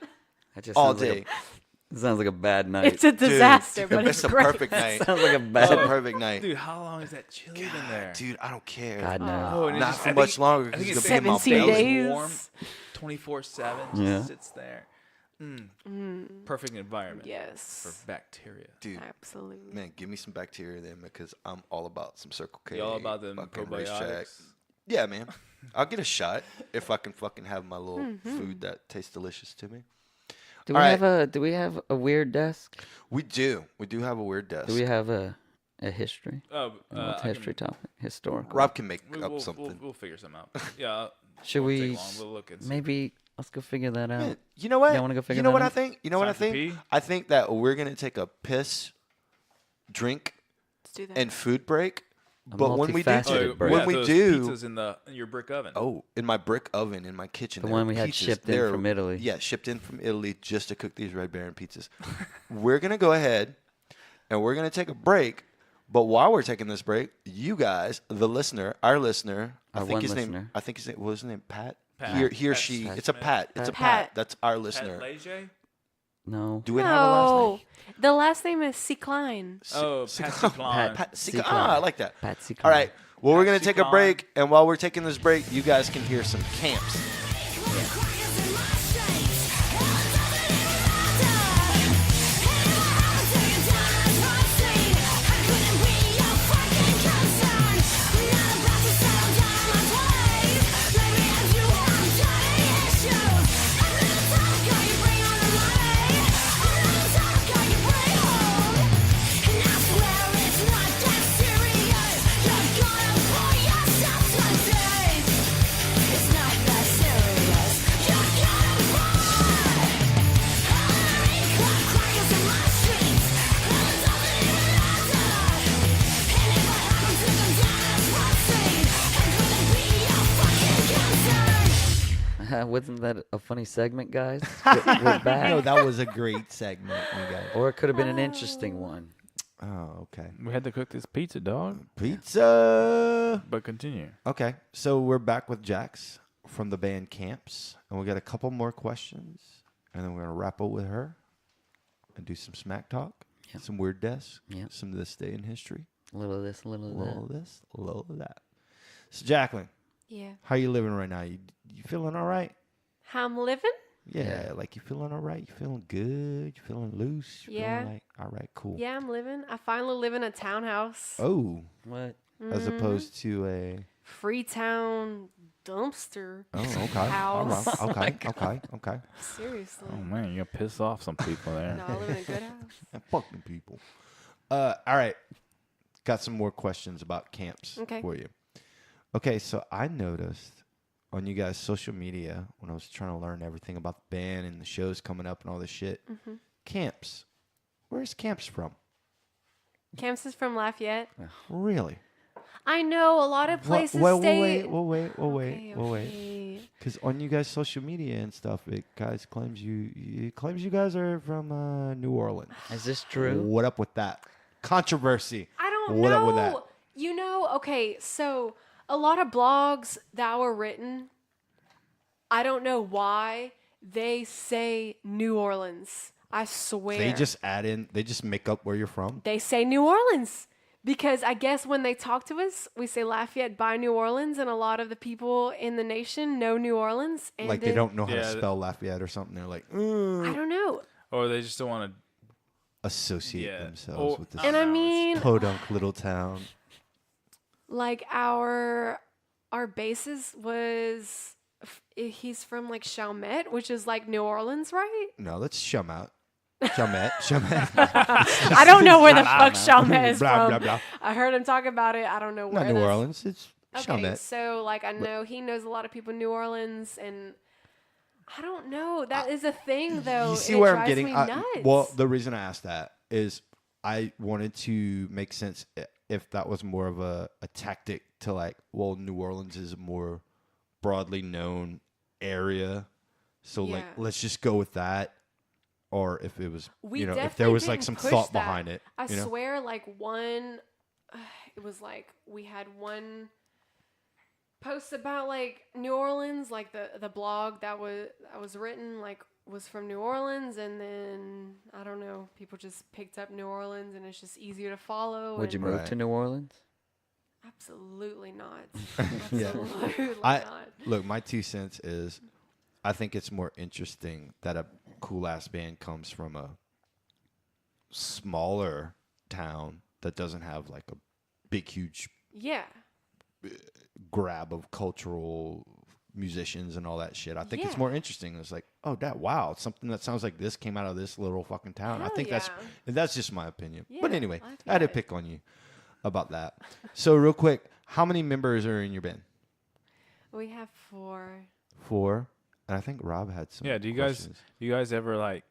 That just All sounds like day. Sounds like a bad night. It's a disaster, but it's it's a great. perfect night. Sounds like a It's bad. a perfect night. Dude, how long is that chili in there? Dude, I don't care. God knows. Oh, and it Not just- for I much think- longer I because think it's it's gonna be in my 17 belly. days. warm, 24/7. Yeah. Just sits there. Perfect environment Yes. for bacteria. Dude, Absolutely. man, give me some bacteria then because I'm all about some Circle K. You all about the fucking racetrack. probiotics? Yeah, man. I'll get a shot if I can fucking have my little food that tastes delicious to me. Do we All right. have a weird desk? We do. We do have a weird desk. Do we have a history? Oh, What's I history can- topic? Historical. Rob can make up we'll, something. We'll figure something out. Yeah. Should won't we? take long. We'll look and see. Maybe let's go figure that out. Man, you know what? Y'all wanna go figure You know that what I out? think? You know what I Time to think? pee? I think that we're gonna take a piss, drink, Let's do that. and food break. A But when we do, multifaceted break. when we those do, pizzas in your brick oven. oh, in my brick oven in my kitchen, The there one are we had pizzas. shipped in There from are- Italy. Yeah, shipped in from Italy just to cook these Red Baron pizzas. We're gonna go ahead and we're gonna take a break. But while we're taking this break, you guys, the listener, our listener, I Our think one his name, listener. I think his name, what was his name? Pat. Pat. He or Pat she. Smith. It's a Pat. It's a Pat. Pat. That's our Pat listener. Leger? No. Do we have a last name? No. The last name is C. Klein. Oh, Patsy Cline. Pat. Seacon. I like that. Patsy All right. Well, we're gonna Patsy take a Cline. break, and while we're taking this break, you guys can hear some camps. Wasn't that a funny segment, guys? We're back. No, that was a great segment, you guys. Or it could have been an interesting one. Oh, okay. We had to cook this pizza, dog. Pizza. But continue. Okay, so we're back with Jax from the band Camps, and we got a couple more questions, and then we're gonna wrap up with her and do some smack talk, Yep. some weird deaths, Yep. some of this day in history, A little of this, a little a of little that. of this, a little of that. So, Jacqueline, Yeah. how you living right now? You feeling all right? How I'm living? Yeah, like you feeling all right? You feeling good? You feeling loose? You Yeah. Feeling like, all right, cool. Yeah, I'm living. I finally live in a townhouse. Oh, What? as opposed to a. Freetown dumpster. Oh, okay. All House. right. Okay. Seriously. Oh, man, you're going to piss off some people there. No, I live in a good house. And fucking people. All right. Got some more questions about camps Okay. for you. Okay, so I noticed on you guys' social media when I was trying to learn everything about the band and the shows coming up and all this shit. Camps. Where's Camps from? Camps is from Lafayette. Really? I know a lot of places We'll stay. wait. Okay. Because on you guys' social media and stuff, it claims you guys are from New Orleans. Is this true? What up with that? Controversy. I don't What know. up with that? You know, okay, so a lot of blogs that were written, I don't know why they say New Orleans. I swear. They just make up where you're from. They say New Orleans. Because I guess when they talk to us, we say Lafayette by New Orleans, and a lot of the people in the nation know New Orleans. And Like they don't know how to Yeah, spell Lafayette or something. They're like, I don't know. Or they just don't want to. associate Yeah. themselves Oh, with this And I No, it's- mean, podunk little town. like our basis was, he's from like Chalmette, which is like New Orleans, right? No, let's Chalmette. Chalmette. I don't know where the fuck Chalmette is Blah, from. blah, blah. I heard him talk about it. I don't know where. Not New that's- Orleans. It's Okay, Chalmette. so like I know he knows a lot of people in New Orleans, and I don't know. That is a thing, though. You see and it where I'm drives getting? me nuts. Well, the reason I asked that is I wanted to make sense if that was more of a tactic to like, well, New Orleans is a more broadly known area, so like Yeah. let's just go with that. Or if it was, We if there definitely was like didn't some push thought that. behind it. I you know? swear, like one, it was like we had one posts about like New Orleans, like the blog that was written was from New Orleans, and then I don't know, people just picked up New Orleans, and it's just easier to follow. Would you and- move Right. to New Orleans? Absolutely not. Yeah. Absolutely I not. look. My 2 cents is, I think it's more interesting that a cool ass band comes from a smaller town that doesn't have like a big, huge Yeah. grab of cultural musicians and all that shit. I think it's Yeah. more interesting. It's like, oh, wow, something that sounds like this came out of this little fucking town. I Hell think yeah. that's just my opinion. But Yeah, anyway, I like I had to that. pick on you about that. So real quick, how many members are in your band? We have 4. 4. And I think Rob had some. Yeah, do you guys ever like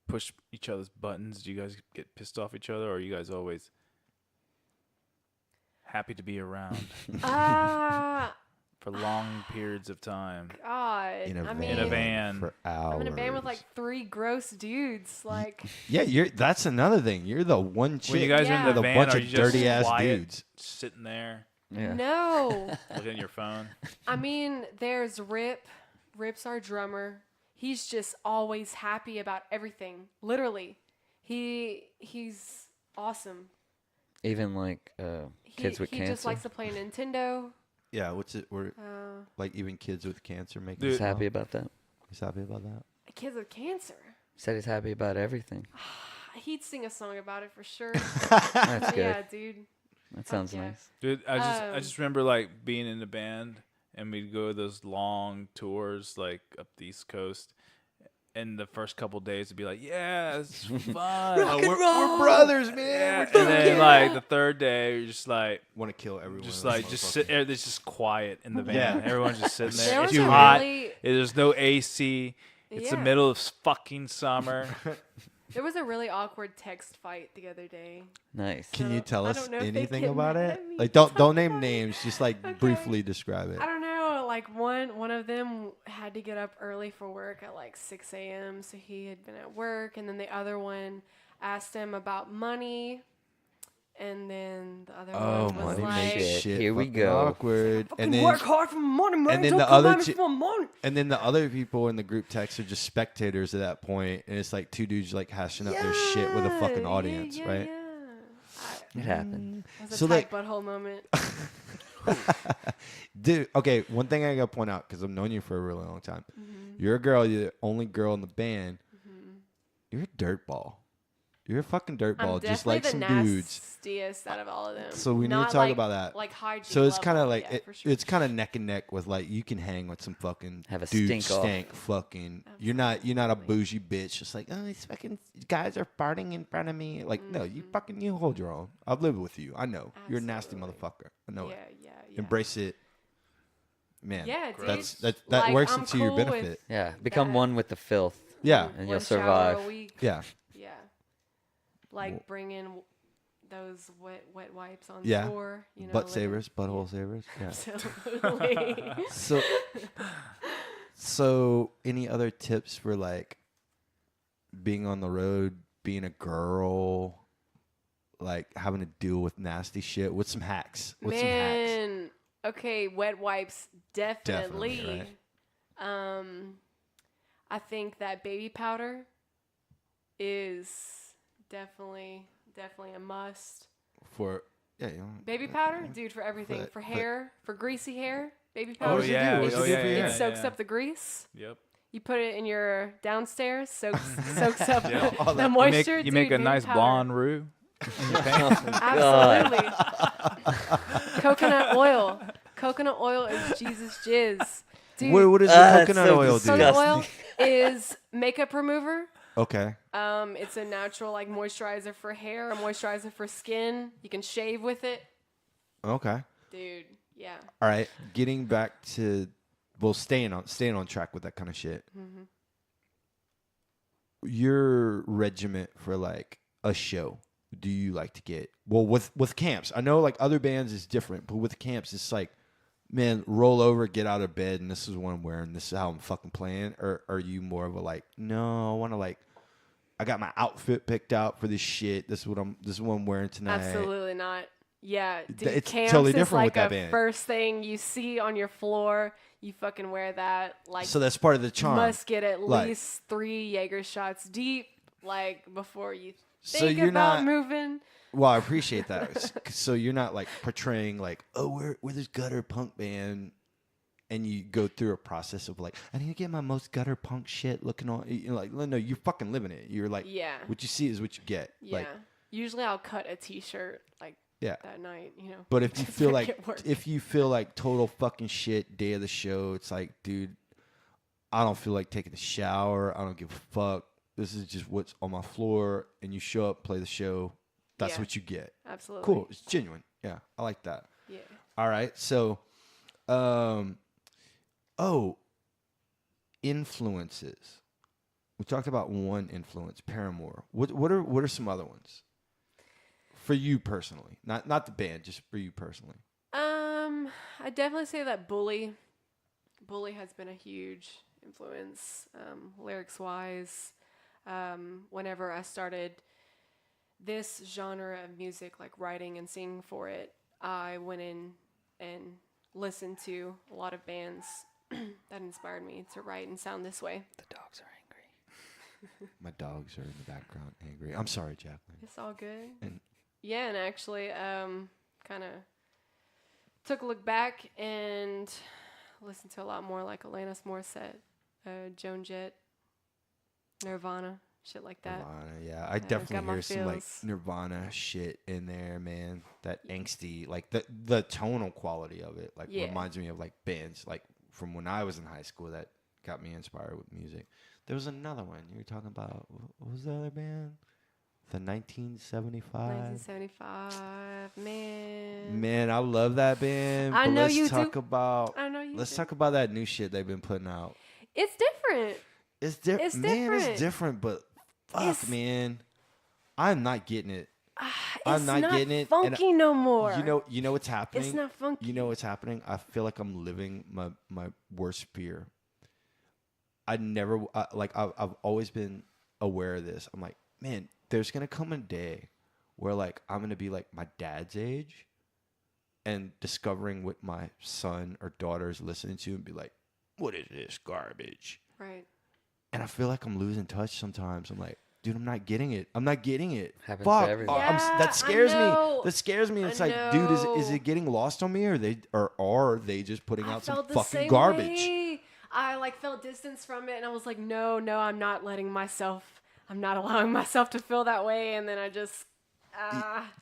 push each other's buttons? Do you guys get pissed off each other, or are you guys always happy to be around Ah, for long periods of time? God. in a I van, mean, In a van. for hours. I'm in a band with like 3 gross dudes. Like, Yeah, that's another thing. You're the one chick When you guys are Yeah. in the with a van, bunch are of you just dirty ass quiet, dudes. sitting there Yeah. no. looking at your phone? I mean, there's Rip. Rip's our drummer. He's just always happy about everything. Literally. He's awesome. Even like kids with he cancer. just likes to play Nintendo. Yeah, what's it? We're Uh, like even kids with cancer making. Dude. He's happy about that. He's happy about that. kids with cancer. He said he's happy about everything. He'd sing a song about it for sure. That's good. Yeah, dude. That sounds yeah. nice. Dude, I Um, just remember like being in a band and we'd go those long tours like up the East Coast. And the first couple days would be like, yeah, it's fun. We're brothers, man. Yeah. And then like the third day, you're just like, Want to kill everyone. just sit there. It's just quiet in the van. Yeah. Everyone's just sitting There there. was It's a hot. really- There's no AC. It's the Yeah. middle of fucking summer. There was a really awkward text fight the other day. Nice. Can you tell I us don't know if they anything get about mad it? at me. Like, don't name names. Just like briefly describe it. I don't know. Like one of them had to get up early for work at like 6 a.m. So he had been at work, and then the other one asked him about money, and then the other Oh, one was money like, makes Shit, shit. here we fucking go. Awkward. "Fucking work hard for money, man. and then Don't the come other at me chi- for money." And then the other people in the group text are just spectators at that point, and it's like 2 dudes like hashing out their shit with a fucking Yeah, audience, yeah, right? Yeah. It happened. It was a So, tight like- butthole moment. Dude, okay, one thing I gotta point out, because I've known you for a really long time. Mm-hmm. You're a girl, you're the only girl in the band. You're a dirtball. You're a fucking I'm dirtball, definitely just like the some dudes. nastiest out of all of them. So we need to Not talk like- about that. Like hygiene. So it's kind of level, like yeah, for sure. it's kind of neck and neck with like you can hang with some fucking Have a dude stink off. stank fucking. You're not a bougie bitch. Just like, oh, these fucking guys are farting in front of me. Like, no, you fucking you hold your own. I've lived with you. I know you're a nasty Absolutely. motherfucker. I know yeah, it. yeah. Embrace it, man. Yeah, dude. that Like, works I'm into your cool with- benefit. Yeah. Become That- one with the filth. Yeah, And One you'll shower survive. a week. yeah, Yeah. Like bring in those wet wipes on Yeah. tour. You know, butt like- savers, butthole savers. Yeah. Absolutely. So any other tips for like being on the road, being a girl, like having to deal with nasty shit? What's some hacks? What's some hacks? Man, okay, wet wipes definitely. Definitely, I think that baby powder is definitely a must. For yeah, you know, Baby powder, dude, for everything. But- For but- hair, for greasy hair, baby Oh, powder. what does it do? What does it do for your It hair? soaks up the grease. Yep. You put it in your downstairs, soaks up All the that- moisture. You make dude, a nice baby powder. blonde roux. Absolutely. Coconut oil. Coconut oil is Jesus jizz. Dude, what does the That's coconut so oil do? coconut oil is makeup remover. Okay. It's a natural like moisturizer for hair, a moisturizer for skin. You can shave with it. Okay. Dude, yeah. All right. Getting back to staying on track with that kind of shit. Mm-hmm. Your regiment for like a show. Do you like to get with camps? I know like other bands is different, but with camps it's like, man, roll over, get out of bed, and this is what I'm wearing. This is how I'm fucking playing. Or are you more of a like, no, I want to like, I got my outfit picked out for this shit. This is what I'm wearing tonight. Absolutely not. Yeah, dude, It's camps totally is different like with that a band. first thing you see on your floor. You fucking wear that. Like, So that's part of the charm. must get at Like- least 3 Jaeger shots deep, like, before you So think you're about not- moving. Well, I appreciate that. So you're not like portraying like, oh, we're this gutter punk band, and you go through a process of like, I need to get my most gutter punk shit looking on. You're like, no, you're fucking living it. You're like, Yeah. what you see is what you get. Yeah. Like, Usually I'll cut a t-shirt, like, yeah. that night, you know. But if you just feel to like get work. total fucking shit day of the show, it's like, dude, I don't feel like taking a shower. I don't give a fuck. This is just what's on my floor, and you show up, play the show. That's Yeah. what you get. Absolutely. Cool. It's genuine. Yeah, I like that. Yeah. All right. So, influences. We talked about one influence, Paramore. What are some other ones for you personally? Not the band, just for you personally. I definitely say that Bully has been a huge influence, lyrics wise. Whenever I started this genre of music, like writing and singing for it, I went in and listened to a lot of bands that inspired me to write and sound this way. The dogs are angry. My dogs are in the background angry. I'm sorry, Jacqueline. It's all good. And- Yeah, and actually, kind of took a look back and listened to a lot more like Alanis Morissette, Joan Jett, Nirvana, shit like that. Nirvana, yeah. I got definitely my hear some like feels. Nirvana shit in there, man. That angsty, like the tonal quality of it, like Yeah. reminds me of like bands like from when I was in high school that got me inspired with music. There was another one you were talking about. What was the other band? The 1975. 1975, man. Man, I love that band. I but know let's you talk do. about. I know you Let's do. talk about that new shit they've been putting out. It's different. It's different. It's Man, different. it's different, but fuck, It's- man, I'm not getting it. It's not getting it, and funky no more. You know what's happening. It's not funky. You know what's happening. I feel like I'm living my worst fear. I never I've always been aware of this. I'm like, man, there's gonna come a day where like I'm gonna be like my dad's age, and discovering what my son or daughter is listening to, and be like, what is this garbage? Right. And I feel like I'm losing touch sometimes. I'm like, dude, I'm not getting it. I'm not getting it. Happens to Fuck. everyone. Yeah, That scares I me. know. That scares me. I It's like, dude, is know. it getting lost on me, or are they just putting I out some felt the fucking same garbage? way. I like felt distance from it, and I was like, no, I'm not allowing myself to feel that way. And then I just,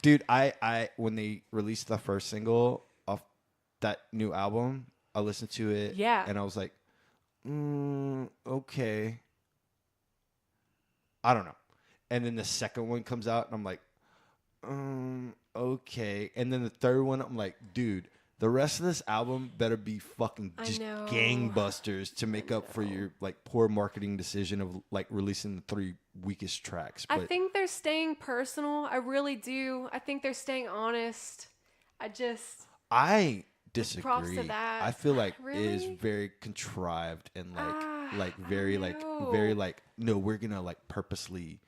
Dude, I when they released the first single off that new album, I listened to it. Yeah. And I was like, okay. I don't know. And then the second one comes out, and I'm like, okay. And then the third one, I'm like, dude, the rest of this album better be fucking I just know. gangbusters to make up for your like poor marketing decision of like releasing the 3 weakest tracks. I But think they're staying personal. I really do. I think they're staying honest. I disagree. props to that. I feel like it is Really? very contrived and like I very don't know. very like no, we're gonna like purposely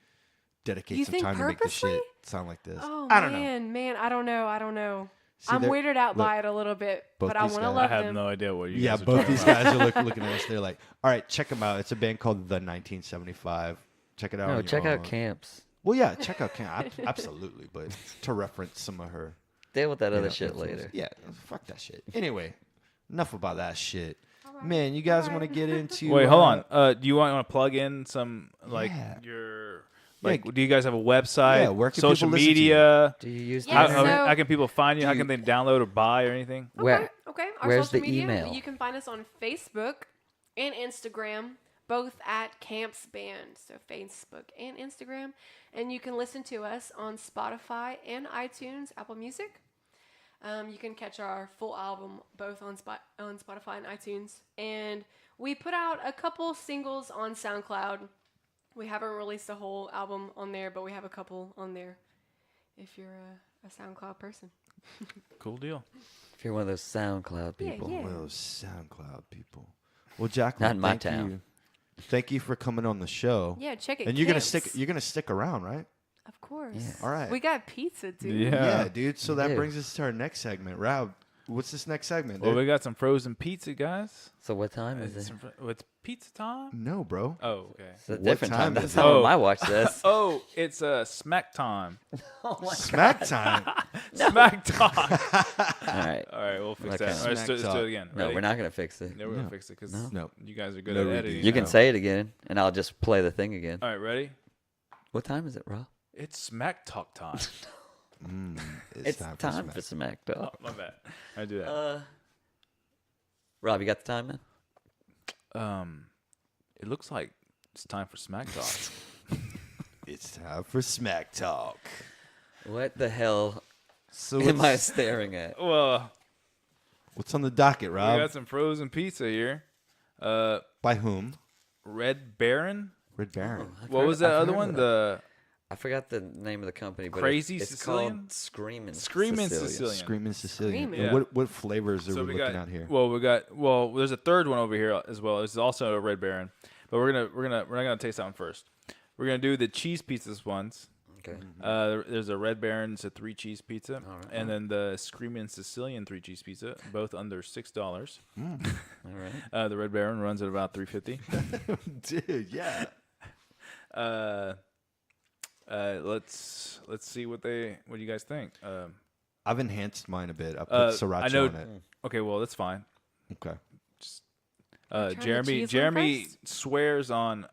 dedicate You some think time to make this shit purposely? sound like this. Oh, I don't know. man, I don't know. See, I'm they're- weirded out look, by it a little bit, both but I these want to guys- love I have them. no idea what you Yeah, guys are both talking these about. guys are looking at us. They're like, all right, check them out. It's a band called The 1975. Check it out. No, on your check out own. Camps. Well, yeah, check out Camp. Absolutely, but to reference some of her Deal with that you other know, shit influence. later. Yeah, fuck that shit. Anyway, enough about that shit. Man, you guys want to get into? Wait, hold on. Do you want to plug in some like Yeah. your Yeah, like? Do you guys have a website? Yeah, where can social people listen to you? media? Do you use the Yeah, How, internet? so- how can people find you? Do How you- can they download or buy or anything? Where? Okay. Our where's social the media, email? you can find us on Facebook and Instagram, both at Camps Band. So Facebook and Instagram. And you can listen to us on Spotify and iTunes, Apple Music. You can catch our full album both on Spotify and iTunes. And we put out a couple singles on SoundCloud. We haven't released a whole album on there, but we have a couple on there if you're a SoundCloud person. Cool deal. If you're one of those SoundCloud Yeah, people. yeah. One of those SoundCloud people. Well, Jacqueline, Not in my thank town. you. Thank you for coming on the show. Yeah, check it. And you're gonna Camps. stick around, right? Of course. Yeah. All right. We got pizza, dude. Yeah, dude. So that do. brings us to our next segment. Rob, what's this next segment, dude? Well, we got some frozen pizza, guys. So what time is it? It's pizza time. No, bro. Oh, okay. It's a What different time time. is That's it? how my watch says. Oh, it's smack time. Smack time. Smack time. All right. All right, we'll fix Okay. that. All right, Smack let's do talk. it again. No, Ready? we're not gonna fix it. No, we're gonna fix it because No. you guys are good No at redo. editing. You can No. say it again, and I'll just play the thing again. All right, ready? What time is it, Rob? It's smack talk time. It's time for Smack Oh, Talk. my bad. I do that. Rob, you got the time, man? It looks like it's time for smack talk. It's time for Smack Talk. What the hell So am I staring at? Well, what's on the docket, we Rob? got some frozen pizza here. By whom? Red Baron. Red Baron. What was that I've other heard one? of The I forgot the name of the company, but Crazy it's Sicilian? called Screamin' Screamin' Sicilian. Screaming Sicilian. Screaming. And Yeah. what flavors are So we we looking got at here? well, there's a third one over here as well. It's also a Red Baron, but we're not gonna taste that one first. We're gonna do the cheese pizzas ones. Okay. There's a Red Baron, it's a 3-cheese pizza, right. and then the Screamin' Sicilian 3-cheese pizza, both under $6. All right. The Red Baron runs at about $3.50. Dude, yeah. Let's see what you guys think. I've enhanced mine a bit. I put sriracha I know. on it. Okay, well that's fine. Okay. Try the Jeremy cheese one first? swears on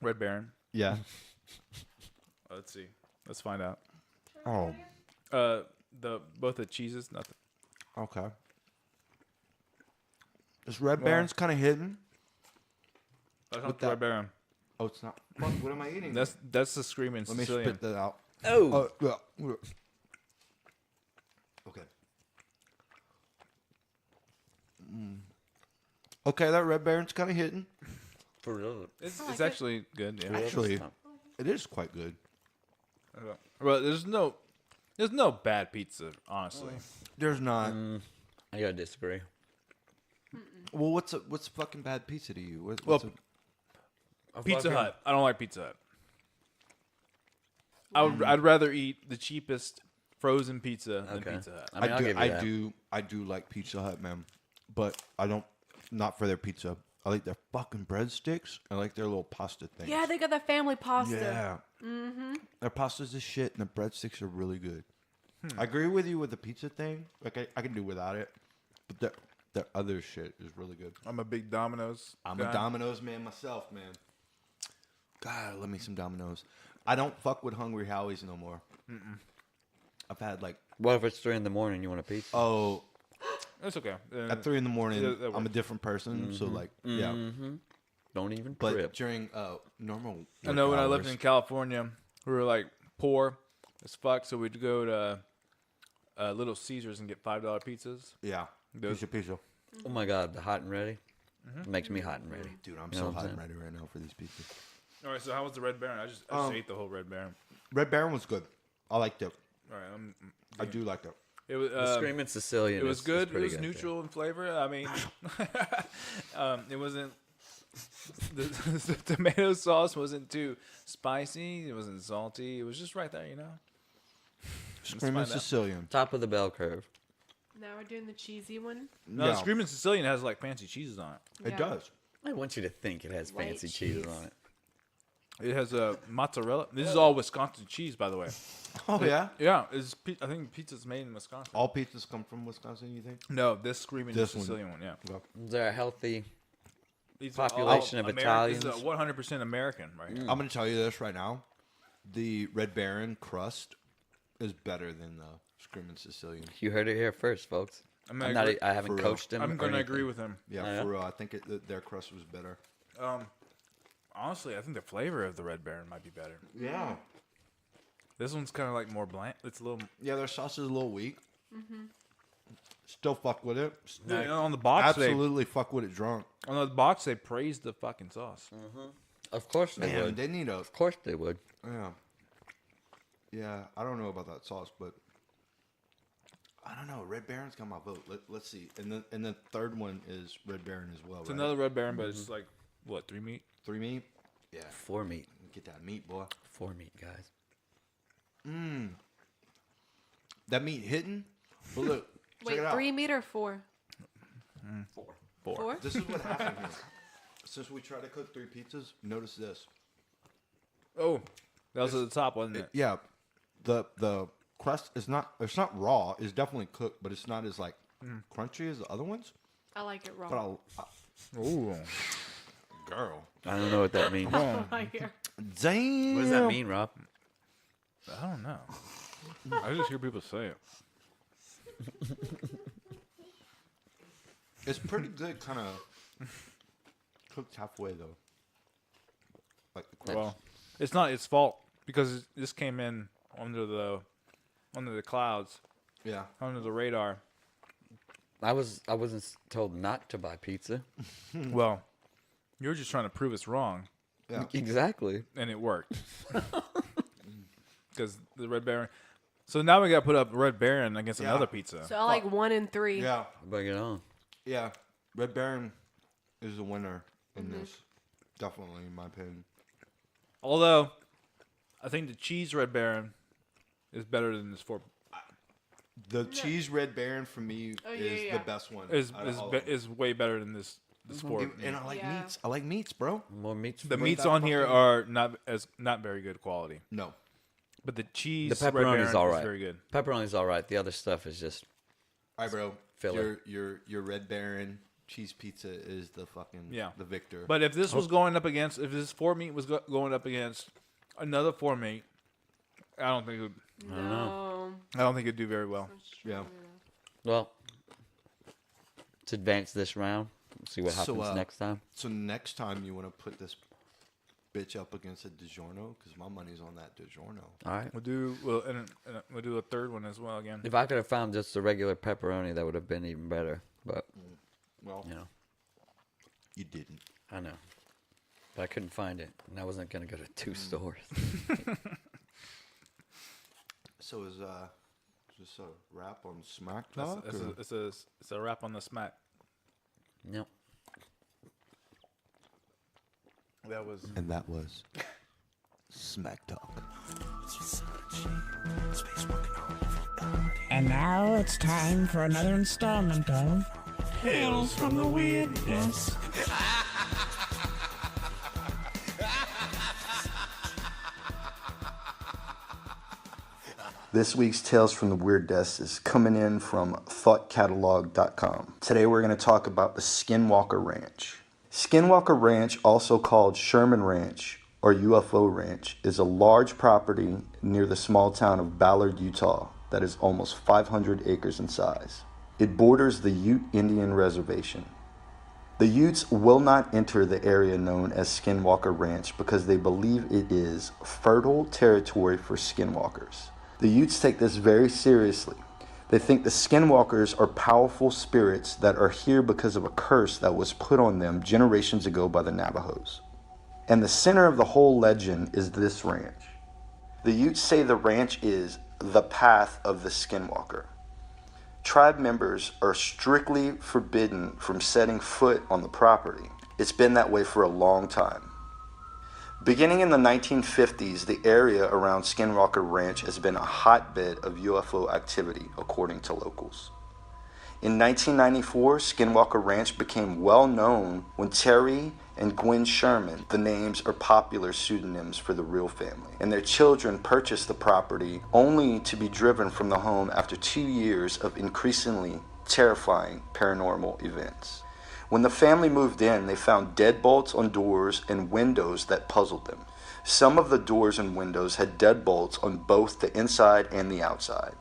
Red Baron. Yeah. Let's see. Let's find out. Oh, Both the cheeses, nothing. okay. This Red Baron's kind of hidden. That's With not the that- Red Baron. Oh, it's not. Fuck, what am I eating? That's the Screaming Let me Sicilian. spit that out. Oh, Yeah. Okay. Okay, that Red Baron's kind of hidden. for real. It's actually good. Yeah. Actually, it is quite good. Well, there's no bad pizza, honestly. There's not. I gotta disagree. Well, what's fucking bad pizza to you? Well, Pizza Hut. I don't like Pizza Hut. I'd rather eat the cheapest frozen pizza than Okay. Pizza Hut. I mean, I'll give you that. I do like Pizza Hut, man. But I don't, not for their pizza. I like their fucking breadsticks. I like their little pasta things. Yeah, they got the family pasta. Yeah. Their pasta's the shit, and their breadsticks are really good. I agree with you with the pizza thing. Like I can do without it, but their other shit is really good. I'm a big Domino's. I'm a Domino's man myself, man. God, I love me some Domino's. I don't fuck with Hungry Howie's no more. I've had like, What if it's 3 a.m. and you want a pizza? oh, That's okay. at 3 a.m, that I'm a works. different person. So like, yeah. Don't even But trip. during normal, I know work when I lived hours- in California, we were like poor as fuck, so we'd go to Little Caesars and get $5 pizzas. Yeah, Those- pizza. Oh my God, the hot and ready makes me hot and ready. Dude, I'm You know so what I'm hot and saying? ready right now for these pizzas. All right, so how was the Red Baron? I just ate the whole Red Baron. Red Baron was good. I liked it. All right, I do like it. it was The Screaming Sicilian. it was is good. It pretty was good, neutral in flavor. I mean, it wasn't. The tomato sauce wasn't too spicy. It wasn't salty. It was just right there, you know. Screaming find out. Sicilian. yeah. Top of the bell curve. Now we're doing the cheesy one. No, the Screaming Sicilian has like fancy cheeses on it. It Yeah. does. I want you to think it has White fancy cheese cheese. on it. It has a mozzarella. This is all Wisconsin cheese, by the way. Oh yeah. Yeah, I think pizza's made in Wisconsin. All pizzas come from Wisconsin. You think? No, this Screaming This one. Sicilian one, yeah. Is there a healthy? These are Population all of This is Italians. 100% American, right here. I'm gonna tell you this right now. The Red Baron crust is better than the Screaming Sicilian. You heard it here first, folks. I'm I'm gonna not. agree- I haven't for real. coached him. I'm or gonna anything. agree with him. Yeah, Oh, yeah? for real. I think their crust was better. Honestly, I think the flavor of the Red Baron might be better. Yeah. This one's kind of like more bland. It's a little. Yeah, their sauce is a little weak. Still fuck with it. Yeah, on the box, Absolutely fuck with it drunk. on the box they praised the fucking sauce. Of course they Man, would. they need a. Of course they would. Yeah. Yeah, I don't know about that sauce, but I don't know. Red Baron's got my vote. Let's see. And the third one is Red Baron as well. It's right? another Red Baron, but it's like what 3 meat? 3 meat. Yeah. 4 meat. Get that meat, boy. 4 meat, guys. That meat hitting. But look, check Wait, it out. 3 meat or 4? Four. 4? This is what happened here. Since we tried to cook 3 pizzas, notice this. Oh, that was at the top, wasn't it? Yeah, the crust is not. It's not raw. It's definitely cooked, but it's not as like crunchy as the other ones. I like it raw. But Ooh. girl, I don't know what that means. I hear. damn. What does that mean, Rob? I don't know. I just hear people say it. It's pretty good, kind of cooked halfway though. Like the crust. Well, it's not its fault because this came in under the clouds, Yeah. under the radar. I wasn't told not to buy pizza. Well, you were just trying to prove us wrong, Yeah. Exactly. and it worked. Because the Red Baron. So now we got to put up Red Baron against Yeah. another pizza. So I like 1 and 3. Yeah. Bring it on. Yeah. Red Baron is the winner in this. Definitely, in my opinion. Although, I think the cheese Red Baron is better than this four. The cheese Red Baron for me is the best one. Is out of all of them. is way better than this four. And I like Yeah. meats. I like meats, bro. More meats. The for meats that on here fucking- are not very good quality, No. but the cheese The Red Baron pepperoni's all right. is very good. Pepperoni's all right. The other stuff is just All right, bro. Filler. Your Red Baron cheese pizza is the fucking the victor. But if this was going up against, if this four meat was going up against another four meat, I don't think No. it'd do very well. yeah. well. Let's advance this round. See what So, happens next time. So next time you want to put this bitch up against a DiGiorno because my money's on that DiGiorno. All right. We'll do a third one as well again. If I could have found just the regular pepperoni, that would have been even better. But Well, you know, you didn't. I know. But I couldn't find it, and I wasn't gonna go to 2 stores. So is this a wrap on Smack That's- Talk? It's, or- it's a wrap on the smack. Yep. That was. And that was Smack Talk. And now it's time for another installment of Tales from the Weirdness. This week's Tales from the Weird Desk is coming in from thoughtcatalog.com. Today we're going to talk about the Skinwalker Ranch. Skinwalker Ranch, also called Sherman Ranch or UFO Ranch, is a large property near the small town of Ballard, Utah, that is almost 500 acres in size. It borders the Ute Indian Reservation. The Utes will not enter the area known as Skinwalker Ranch because they believe it is fertile territory for skinwalkers. The Utes take this very seriously. They think the skinwalkers are powerful spirits that are here because of a curse that was put on them generations ago by the Navajos. And the center of the whole legend is this ranch. The Utes say the ranch is the path of the skinwalker. Tribe members are strictly forbidden from setting foot on the property. It's been that way for a long time. Beginning in the 1950s, the area around Skinwalker Ranch has been a hotbed of UFO activity, according to locals. In 1994, Skinwalker Ranch became well known when Terry and Gwen Sherman, the names are popular pseudonyms for the real family, and their children purchased the property only to be driven from the home after 2 years of increasingly terrifying paranormal events. When the family moved in, they found deadbolts on doors and windows that puzzled them. Some of the doors and windows had deadbolts on both the inside and the outside.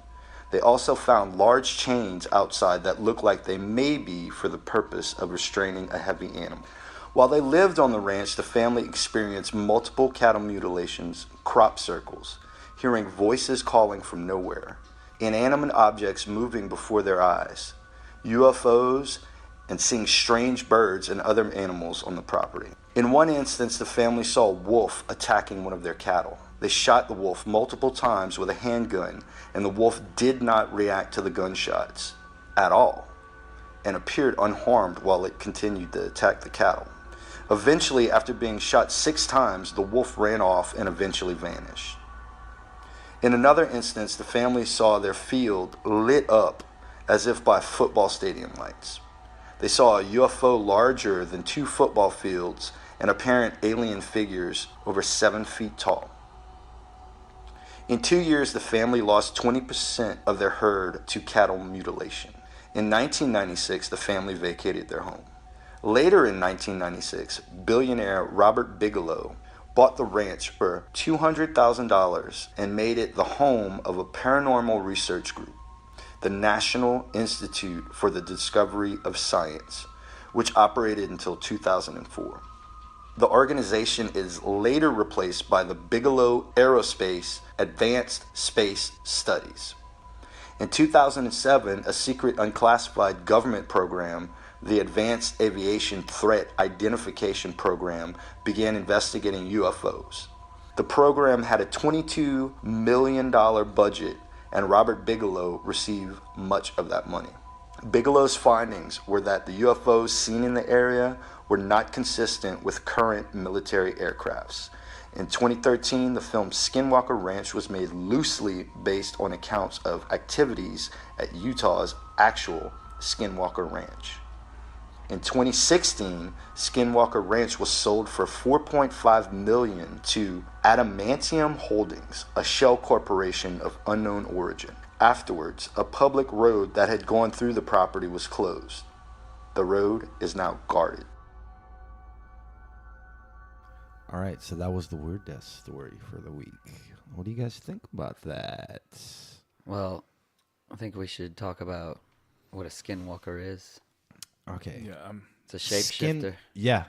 They also found large chains outside that looked like they may be for the purpose of restraining a heavy animal. While they lived on the ranch, the family experienced multiple cattle mutilations, crop circles, hearing voices calling from nowhere, inanimate objects moving before their eyes, UFOs, and seeing strange birds and other animals on the property. In one instance, the family saw a wolf attacking one of their cattle. They shot the wolf multiple times with a handgun, and the wolf did not react to the gunshots at all and appeared unharmed while it continued to attack the cattle. Eventually, after being shot 6 times, the wolf ran off and eventually vanished. In another instance, the family saw their field lit up as if by football stadium lights. They saw a UFO larger than 2 football fields and apparent alien figures over 7 feet tall. In 2 years, the family lost 20% of their herd to cattle mutilation. In 1996, the family vacated their home. Later in 1996, billionaire Robert Bigelow bought the ranch for $200,000 and made it the home of a paranormal research group, the National Institute for the Discovery of Science, which operated until 2004. The organization is later replaced by the Bigelow Aerospace Advanced Space Studies. In 2007, a secret unclassified government program, the Advanced Aviation Threat Identification Program, began investigating UFOs. The program had a $22 million budget, and Robert Bigelow received much of that money. Bigelow's findings were that the UFOs seen in the area were not consistent with current military aircrafts. In 2013, the film Skinwalker Ranch was made loosely based on accounts of activities at Utah's actual Skinwalker Ranch. In 2016, Skinwalker Ranch was sold for $4.5 million to Adamantium Holdings, a shell corporation of unknown origin. Afterwards, a public road that had gone through the property was closed. The road is now guarded. All right, so that was the Weird Death story for the week. What do you guys think about that? Well, I think we should talk about what a skinwalker is. Okay. Yeah. It's a shapeshifter. Yeah.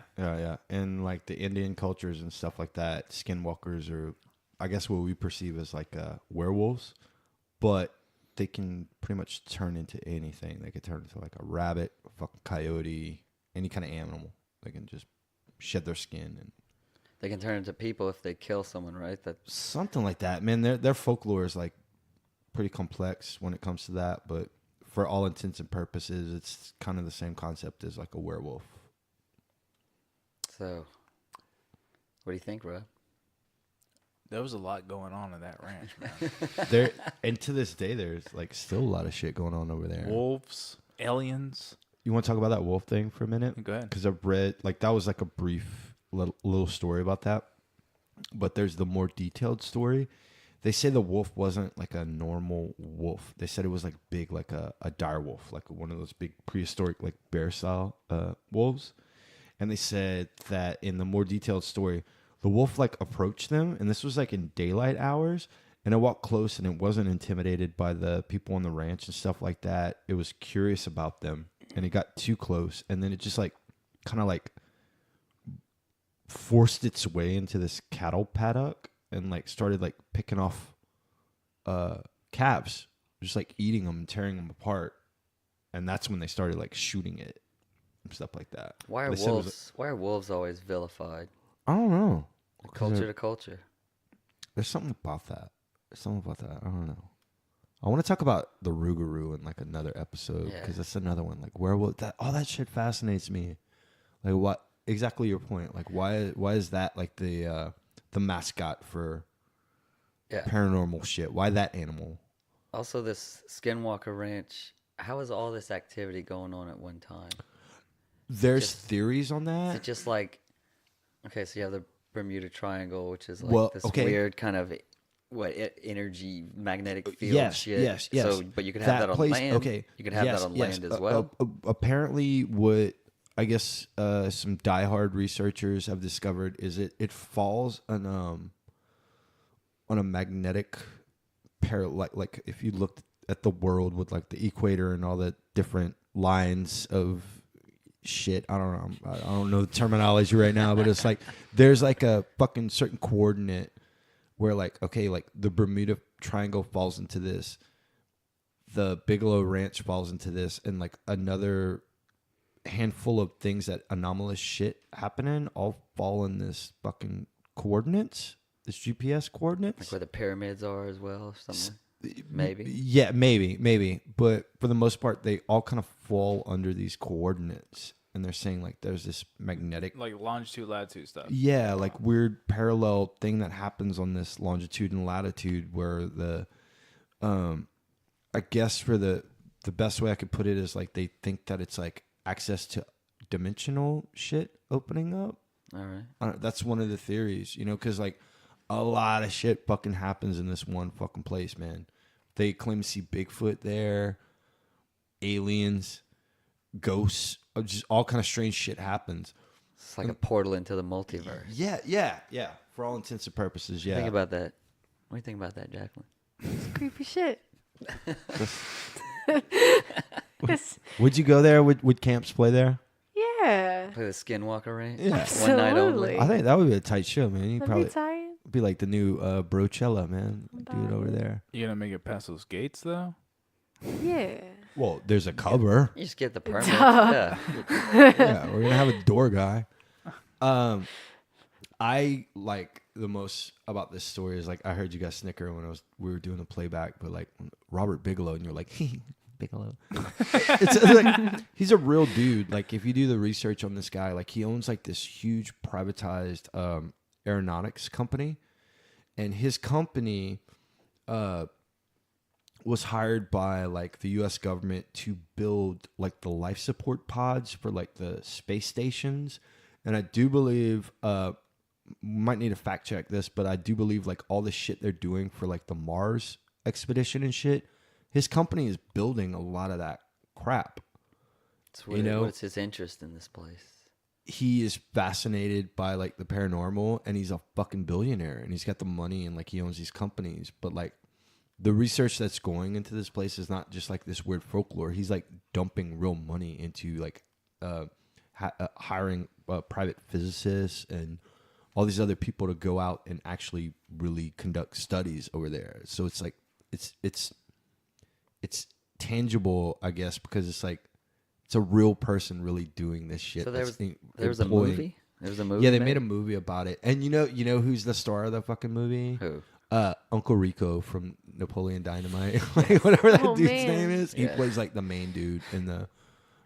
And like the Indian cultures and stuff like that, skinwalkers are, I guess, what we perceive as like werewolves, but they can pretty much turn into anything. They could turn into like a rabbit, a fucking coyote, any kind of animal. They can just shed their skin and They can turn into people if they kill someone, right? something like that. Man, their folklore is like pretty complex when it comes to that, but for all intents and purposes, it's kind of the same concept as like a werewolf. So, what do you think, Rob? There was a lot going on in that ranch, man. And to this day, there's like still a lot of shit going on over there. Wolves, aliens. You want to talk about that wolf thing for a minute? Go ahead. Because I've read, like, that was like a brief little story about that. But there's the more detailed story. They say the wolf wasn't like a normal wolf. They said it was like big, like a dire wolf, like one of those big prehistoric, like bear style wolves. And they said that in the more detailed story, the wolf like approached them, and this was like in daylight hours, and it walked close, and it wasn't intimidated by the people on the ranch and stuff like that. It was curious about them, and it got too close, and then it just like kind of like forced its way into this cattle paddock and like started like picking off calves, just like eating them and tearing them apart. And that's when they started like shooting it and stuff like that. Why are wolves always vilified? I don't know. Culture to culture. There's something about that. I don't know. I want to talk about the Rougarou in like another episode because that's another one. Like werewolf, all that shit fascinates me. Like what exactly your point? Like why is that like the mascot for paranormal shit? Why that animal? Also, this Skinwalker Ranch. How is all this activity going on at one time? There's theories on that. Is it just like, okay, so you have the Bermuda Triangle, which is like this weird kind of energy magnetic field shit. Yes. So, but you can have that on land. Okay, you can have that on land as well. Apparently, what I guess some diehard researchers have discovered is it falls on a magnetic parallel. Like if you looked at the world with like the equator and all the different lines of shit. I don't know the terminology right now, but it's like there's like a fucking certain coordinate where like, okay, like the Bermuda Triangle falls into this, the Bigelow Ranch falls into this, and like another handful of things that anomalous shit happening all fall in this fucking coordinates, this GPS coordinates. Like where the pyramids are as well or something. Maybe. Yeah, maybe. But for the most part, they all kind of fall under these coordinates. And they're saying, like, there's this magnetic... Like longitude, latitude stuff. Yeah, like weird parallel thing that happens on this longitude and latitude where the... I guess for the best way I could put it is, like, they think that it's, like, access to dimensional shit opening up. All right. That's one of the theories, you know, because, like, a lot of shit fucking happens in this one fucking place, man. They claim to see Bigfoot there, aliens, ghosts, just all kind of strange shit happens. It's like a portal into the multiverse. Yeah. For all intents and purposes, yeah. Think about that. What do you think about that, Jacqueline? It's creepy shit. Would you go there? Would camps play there? Yeah. Play the Skinwalker Ranch? Yeah. One night only. I think that would be a tight show, man. You That'd probably be tight. be like the new Brochella, man. Do it over there. You gonna make it past those gates though? Yeah. Well, there's a cover. You just get the permit. Yeah. Yeah, we're gonna have a door guy. I like the most about this story is like I heard you guys snicker when we were doing the playback, but like Robert Bigelow, and you're like Bigelow. It's like he's a real dude. Like if you do the research on this guy, like he owns like this huge privatized aeronautics company, and his company was hired by like the U.S. government to build like the life support pods for like the space stations, and I do believe might need to fact check this, but I do believe like all the shit they're doing for like the Mars expedition and shit, his company is building a lot of that crap. You know, what's his interest in this place? He is fascinated by like the paranormal, and he's a fucking billionaire, and he's got the money, and like he owns these companies. But like the research that's going into this place is not just like this weird folklore. He's like dumping real money into like hiring private physicists and all these other people to go out and actually really conduct studies over there. So it's like it's tangible, I guess, because it's like it's a real person really doing this shit. So there was a movie? There was a movie? Yeah, they made a movie about it. And you know who's the star of the fucking movie? Who? Uncle Rico from Napoleon Dynamite. Like whatever that dude's man. name is. He plays like the main dude in the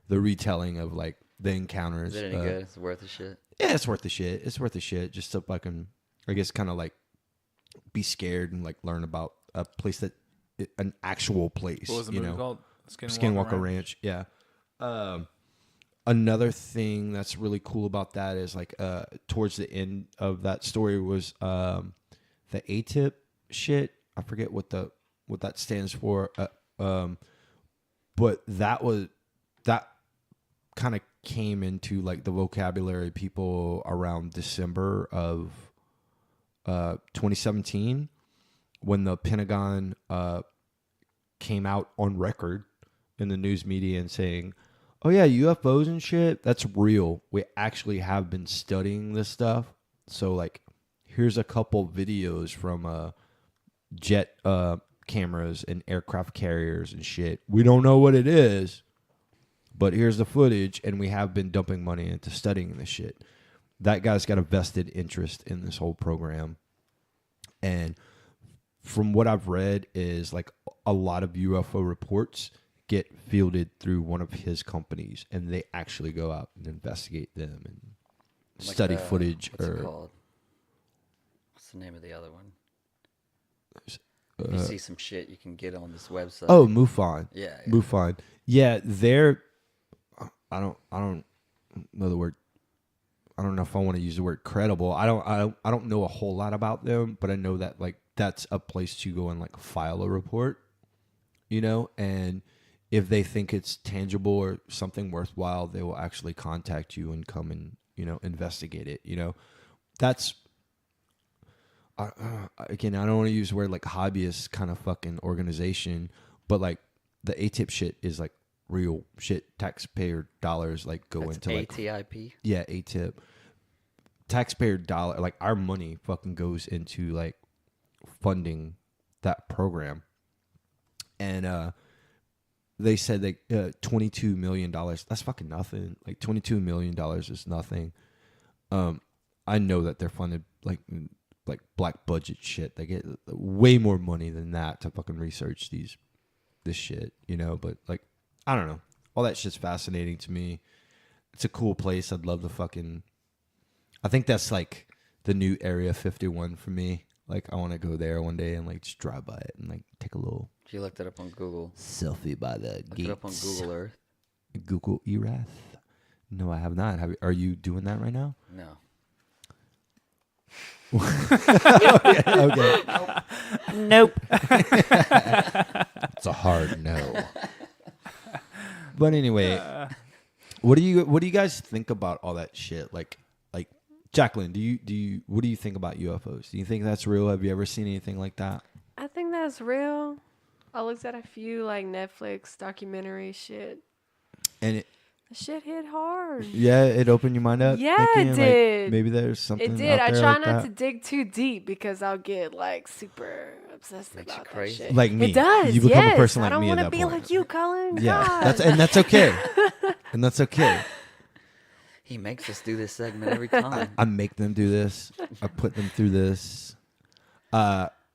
retelling of like the encounters. Is it any good? It's worth the shit? Yeah, it's worth the shit. It's worth the shit. Just to fucking, I guess, kind of like be scared and like learn about a place an actual place. What was the movie called? Skinwalker Ranch. Yeah. Another thing that's really cool about that is like towards the end of that story was the ATIP shit. I forget what that stands for. But that kind of came into like the vocabulary people around December of 2017 when the Pentagon came out on record in the news media and saying, oh yeah, UFOs and shit, that's real. We actually have been studying this stuff. So like here's a couple videos from jet cameras and aircraft carriers and shit. We don't know what it is, but here's the footage, and we have been dumping money into studying this shit. That guy's got a vested interest in this whole program. And from what I've read is like a lot of UFO reports get fielded through one of his companies, and they actually go out and investigate them and Like study footage. What's it called? What's the name of the other one? You see some shit you can get on this website. Oh, MUFON. Yeah. MUFON. Yeah, they're. I don't know the word. I don't know if I want to use the word credible. I don't know a whole lot about them, but I know that like that's a place to go and like file a report, you know, and if they think it's tangible or something worthwhile, they will actually contact you and come and, you know, investigate it. You know, that's again, I don't want to use the word like hobbyist kind of fucking organization, but like the ATIP shit is like real shit. Taxpayer dollars like go into like ATIP. Yeah, ATIP. Taxpayer dollar, like our money fucking goes into like funding that program. And they said like $22 million. That's fucking nothing. Like $22 million is nothing. I know that they're funded like like black budget shit. They get way more money than that to fucking research this shit, you know. But like, I don't know. All that shit's fascinating to me. It's a cool place. I'd love to fucking. I think that's like the new Area 51 for me. Like, I want to go there one day and like just drive by it and like take a little. Did you look that up on Google? Selfie by the Look gates. it up on Google Earth. Google Erath. No, I have not. Are you doing that right now? No. Okay. Nope. It's a hard no. But anyway, what do you guys think about all that shit? Like Jacqueline, what do you think about UFOs? Do you think that's real? Have you ever seen anything like that? I think that's real. I looked at a few like Netflix documentary shit. And it Shit hit hard. Yeah, it opened your mind up. Yeah, thinking, it did. Like, maybe there's something. It did. Out I there try like not that. to dig too deep because I'll get like super obsessed Makes you about that crazy. shit. Like me. It does. You become a yes. person like I don't me at wanna that be point. like you, Colin. Yeah, God. that's okay. And that's okay. He makes us do this segment every time. I make them do this. I put them through this.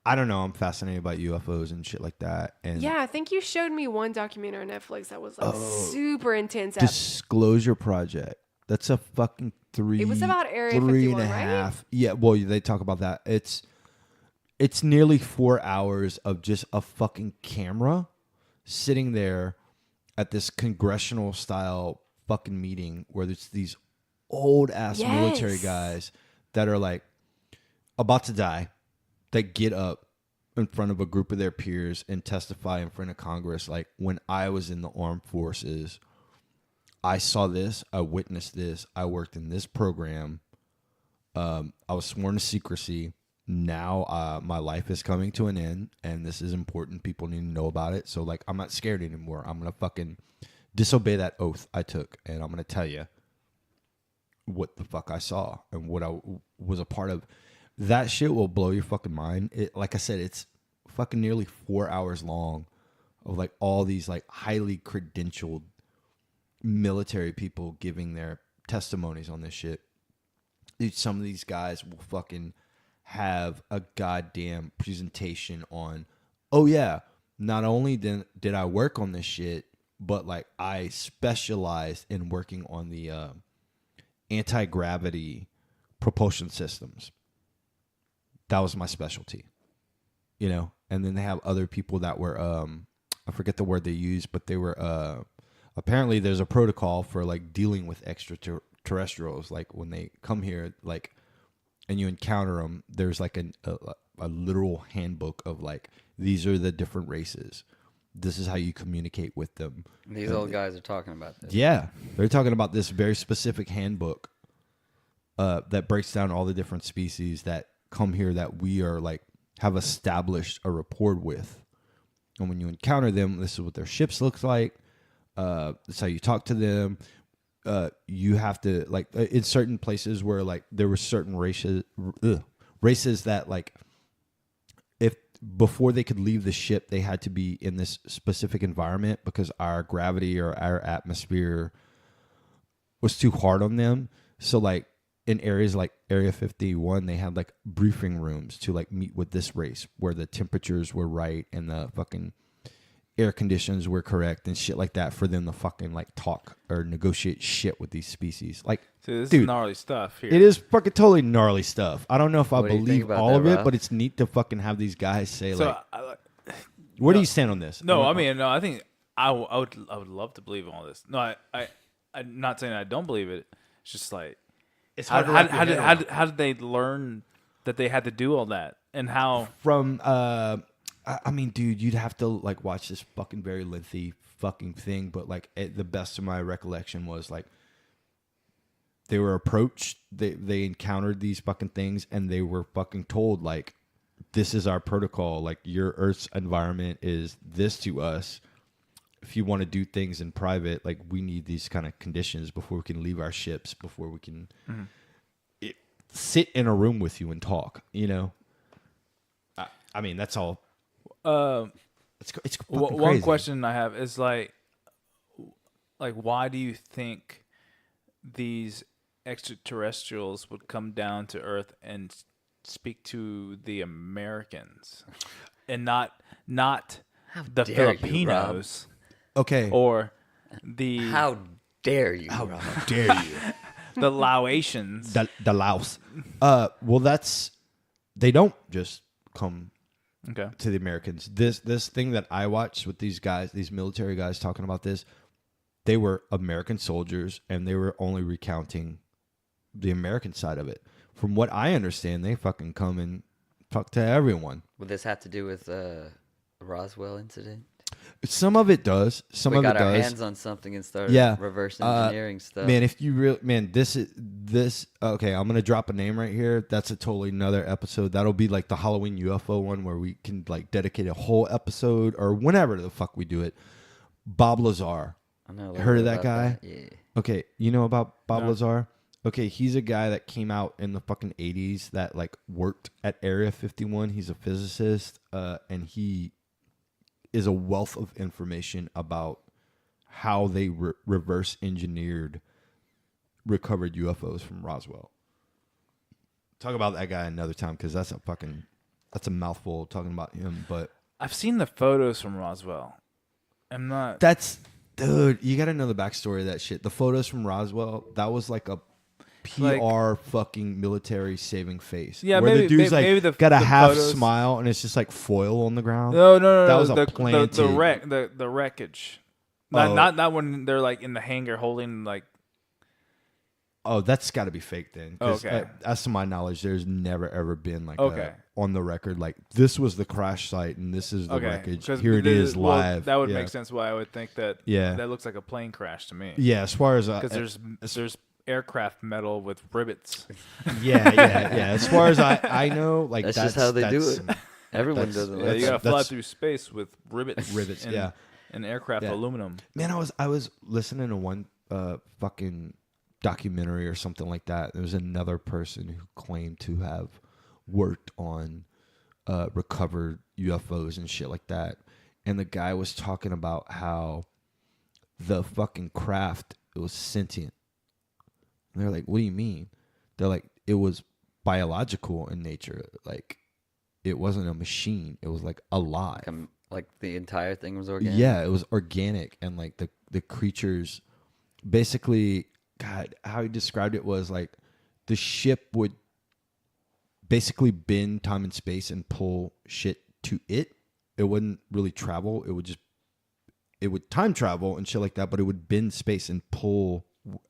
I don't know. I'm fascinated by UFOs and shit like that. And Yeah, I think you showed me one documentary on Netflix that was like Oh. super intense. Disclosure Project. That's a fucking three. It was about Area 3 51, and a right? half. Yeah, well, they talk about that. It's nearly 4 hours of just a fucking camera sitting there at this congressional style fucking meeting where there's these old ass military Yes. guys that are like about to die. They get up in front of a group of their peers and testify in front of Congress. Like, when I was in the armed forces, I saw this, I witnessed this, I worked in this program. I was sworn to secrecy. Now my life is coming to an end, and this is important. People need to know about it. So, like, I'm not scared anymore. I'm going to fucking disobey that oath I took, and I'm going to tell you what the fuck I saw and what I was a part of. That shit will blow your fucking mind. Like I said, it's fucking nearly 4 hours long of like all these like highly credentialed military people giving their testimonies on this shit. Dude, some of these guys will fucking have a goddamn presentation on, oh yeah, not only did I work on this shit, but like I specialized in working on the anti-gravity propulsion systems. That was my specialty, you know. And then they have other people that were I forget the word they used, but they were apparently there's a protocol for like dealing with extraterrestrials. Like when they come here, like, and you encounter them, there's like a literal handbook of like, these are the different races. This is how you communicate with them. These old guys are talking about this. Yeah, they're talking about this very specific handbook that breaks down all the different species that come here that we are like have established a rapport with. And when you encounter them, this is what their ships looks like. This is how you talk to them. You have to like in certain places where like there were certain races that like if before they could leave the ship, they had to be in this specific environment because our gravity or our atmosphere was too hard on them. So like in areas like Area 51, they had like briefing rooms to like meet with this race where the temperatures were right and the fucking air conditions were correct and shit like that for them to fucking like talk or negotiate shit with these species. Like, So this dude, is gnarly stuff here. it is fucking totally gnarly stuff. I don't know if I What do you think believe about all that, of it, Rob? but it's neat to fucking have these guys say So like, where do you stand on this? no, I mean, no, I think I would love to believe all this. No, I'm not saying I don't believe it. It's just like, it's how, hard to wrap your head around. how did they learn that they had to do all that, and how? From I mean, dude, you'd have to like watch this fucking very lengthy fucking thing, but like the best of my recollection was like they were approached, they encountered these fucking things, and they were fucking told like, this is our protocol, like your Earth's environment is this to us. If you want to do things in private, like we need these kind of conditions before we can leave our ships, before we can sit in a room with you and talk, you know? I mean, that's all. It's fucking One crazy. question I have is like, why do you think these extraterrestrials would come down to Earth and speak to the Americans and not the dare you, Filipinos Okay. or the How dare you, Rob? dare you? the Laotians. The Laos. Well, they don't just come Okay. to the Americans. This thing that I watched with these guys, these military guys talking about this, they were American soldiers and they were only recounting the American side of it. From what I understand, they fucking come and talk to everyone. Would this have to do with the Roswell incident? Some of it does. Some We of got it our does. hands on something and started Yeah. reverse engineering stuff. Man, if you really, this. Okay, I'm gonna drop a name right here. That's a totally another episode. That'll be like the Halloween UFO one, where we can like dedicate a whole episode or whenever the fuck we do it. Bob Lazar. I know a little Heard of bit that about guy? Yeah. Okay, you know about Bob No. Lazar? Okay, he's a guy that came out in the fucking 80s that like worked at Area 51. He's a physicist, and he is a wealth of information about how they reverse engineered recovered UFOs from Roswell. Talk about that guy another time because that's a mouthful talking about him. But I've seen the photos from Roswell. I'm not. dude, you got to know the backstory of that shit. The photos from Roswell, that was like a PR fucking military saving face. Yeah, where maybe- the dude's like maybe the- got a the half photos- smile and it's just like foil on the ground. No. That was a the planted. the wreckage. Not, Oh. not when they're like in the hangar holding like. Oh, that's got to be fake then. 'Cause, Okay. as to my knowledge, there's never ever been like Okay. on the record like this was the crash site and this is the Okay, wreckage. 'cause Here it is well, live. That would Yeah. make sense. Why I would think that. Yeah. That looks like a plane crash to me. Yeah, as far as Because there's aircraft metal with rivets. yeah. As far as I know, like That's just how they do that's- it. Everyone that's- does it. Yeah, like you that. gotta fly that's- through space with rivets. Rivets, and, yeah. And aircraft Yeah. aluminum. Man, I was listening to one fucking documentary or something like that. There was another person who claimed to have worked on recovered UFOs and shit like that. And the guy was talking about how the fucking craft, it was sentient. And they're like, what do you mean? They're like, it was biological in nature. Like, it wasn't a machine. It was like alive. Like the entire thing was organic. Yeah, it was organic, and like the creatures, basically, God, how he described it was like the ship would basically bend time and space and pull shit to it. It wouldn't really travel. It would time travel and shit like that, but it would bend space and pull.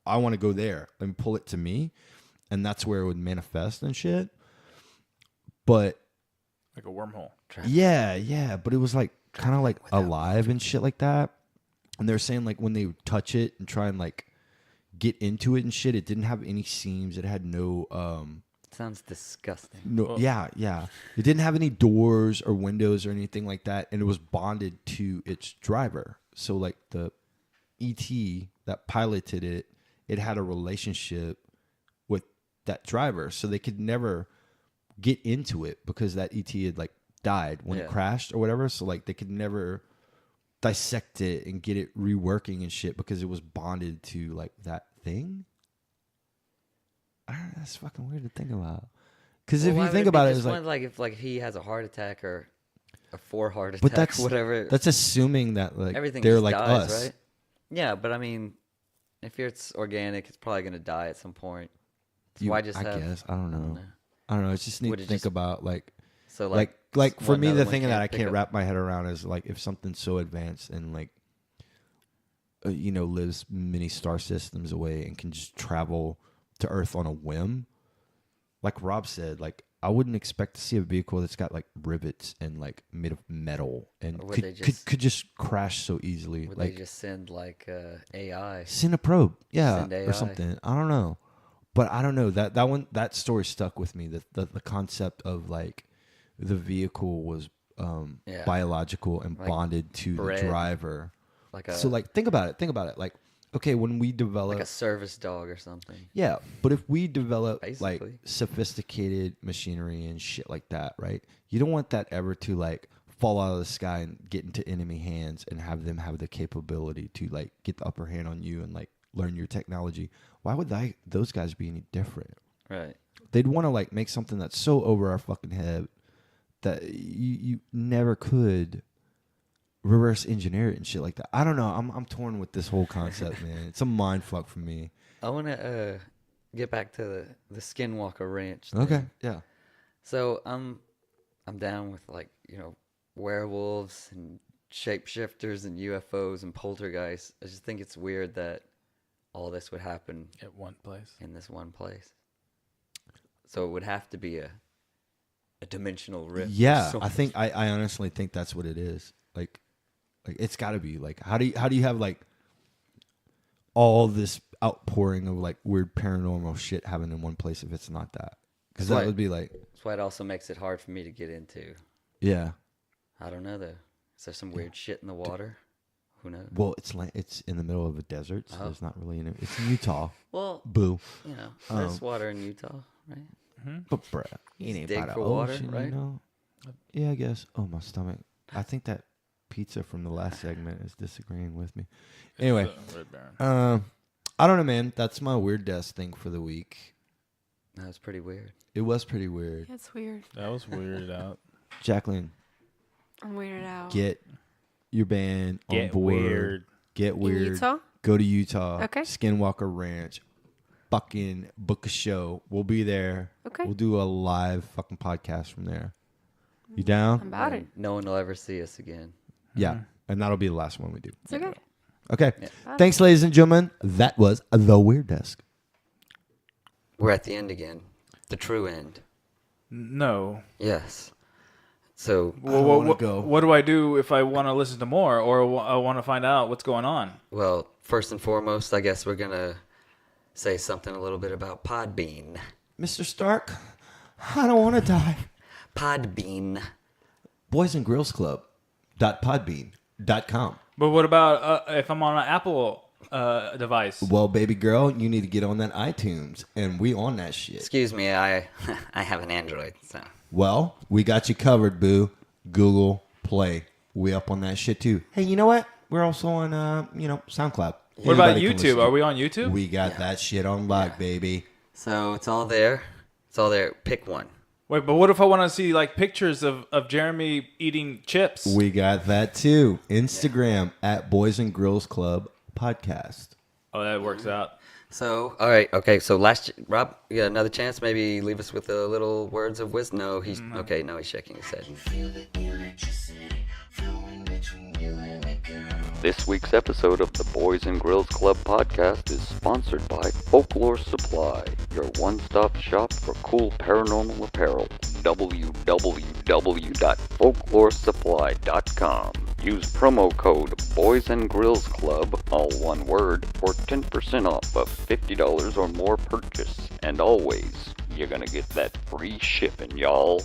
I want to go there and pull it to me, and that's where it would manifest and shit. But Like a wormhole. yeah, but it was like kind of like alive and shit like that. And they're saying like when they would touch it and try and like get into it and shit, it didn't have any seams. It had no Sounds disgusting. yeah. It didn't have any doors or windows or anything like that, and it was bonded to its driver. So like the ET that piloted it, it had a relationship with that driver, so they could never get into it because that ET had like died when it crashed or whatever. So like they could never dissect it and get it reworking and shit because it was bonded to like that thing. I don't know, that's fucking weird to think about. Because if you think about it, it's like if he has a heart attack or a heart attack, but that's whatever. That's assuming that like everything they're just like dies, us. right? Yeah, but I mean, if it's organic, it's probably gonna die at some point. So why just I have? guess I don't know. I don't know. It's just need Would to it think just- about like So like for one me, other the one thing that I pick can't up- wrap my head around is like if something's so advanced and like lives many star systems away and can just travel to Earth on a whim. Like Rob said, like I wouldn't expect to see a vehicle that's got like rivets and like made of metal and Or would they could just crash so easily. Would like they just send like AI? send a probe, yeah, Send AI. or something. I don't know, but I don't know that story stuck with me. The concept of like the vehicle was biological and Like bonded to bred. the driver. Like a So like think about it. Like okay, when we develop like a service dog or something. yeah, but if we develop like Basically. sophisticated machinery and shit like that, right? You don't want that ever to like fall out of the sky and get into enemy hands and have them have the capability to like get the upper hand on you and like learn your technology. Why would those guys be any different? Right. They'd want to like make something that's so over our fucking head that you never could reverse engineer it and shit like that. I don't know. I'm torn with this whole concept, man. It's a mind fuck for me. I want to get back to the Skinwalker Ranch thing. Okay, yeah. So I'm down with like, you know, werewolves and shapeshifters and UFOs and poltergeists. I just think it's weird that all this would happen At one place. in this one place. So it would have to be a dimensional rift. Yeah, So- I think I honestly think that's what it is. Like it's got to be like how do you have like all this outpouring of like weird paranormal shit happening in one place if it's not that? Because that would be like That's why it also makes it hard for me to get into. yeah. I don't know though. Is there some weird shit in the water? Who knows? Well, it's in the middle of a desert, so Oh. there's not really it's in Utah. Well, Boo. you know, there's water in Utah, right? But bruh, you Just ain't dig by the for water, ocean, right? you know? Yeah, I guess. Oh, my stomach. I think that pizza from the last segment is disagreeing with me. Anyway, Red Baron. I don't know, man. That's my weird desk thing for the week. That was pretty weird. It was pretty weird. That's weird. That was weirded out. Jacqueline, I'm weirded out. get your band on Get board. weird. Get weird. Utah? Go to Utah. Okay. Skinwalker Ranch. Fucking book a show. We'll be there. Okay. We'll do a live fucking podcast from there. You down? I'm about it. And no one will ever see us again. Yeah. And that'll be the last one we do. It's okay. Okay. Yeah. Thanks, ladies and gentlemen. That was The Weird Desk. We're at the end again. The true end. No. Yes. So, What do I do if I want to listen to more or I want to find out what's going on? well, first and foremost, I guess we're going to say something a little bit about Podbean. Mr. Stark, I don't want to die. Podbean. Boys and Girls Club. .podbean.com. But what about if I'm on an Apple device? Well, baby girl, you need to get on that iTunes, and we on that shit. Excuse me, I have an Android, so. Well, we got you covered, boo. Google Play. We up on that shit too. Hey, you know what? We're also on, SoundCloud. What about Anybody can YouTube? listen. Are we on YouTube? We got that shit on lock, baby. So it's all there. It's all there. Pick one. Wait, but what if I want to see like pictures of Jeremy eating chips? We got that too. Instagram at Boys and Girls Club Podcast. Oh, that works out. So, all right, okay. So Rob, you got another chance. Maybe leave us with a little words of wisdom. No, he's okay. No, he's shaking his head. Feel the electricity flowing between you and me, girl. This week's episode of the Boys and Girls Club podcast is sponsored by Folklore Supply, your one-stop shop for cool paranormal apparel. www.folkloresupply.com. Use promo code Boys and Girls Club, all one word, for 10% off of $50 or more purchase. And always, you're gonna get that free shipping, y'all.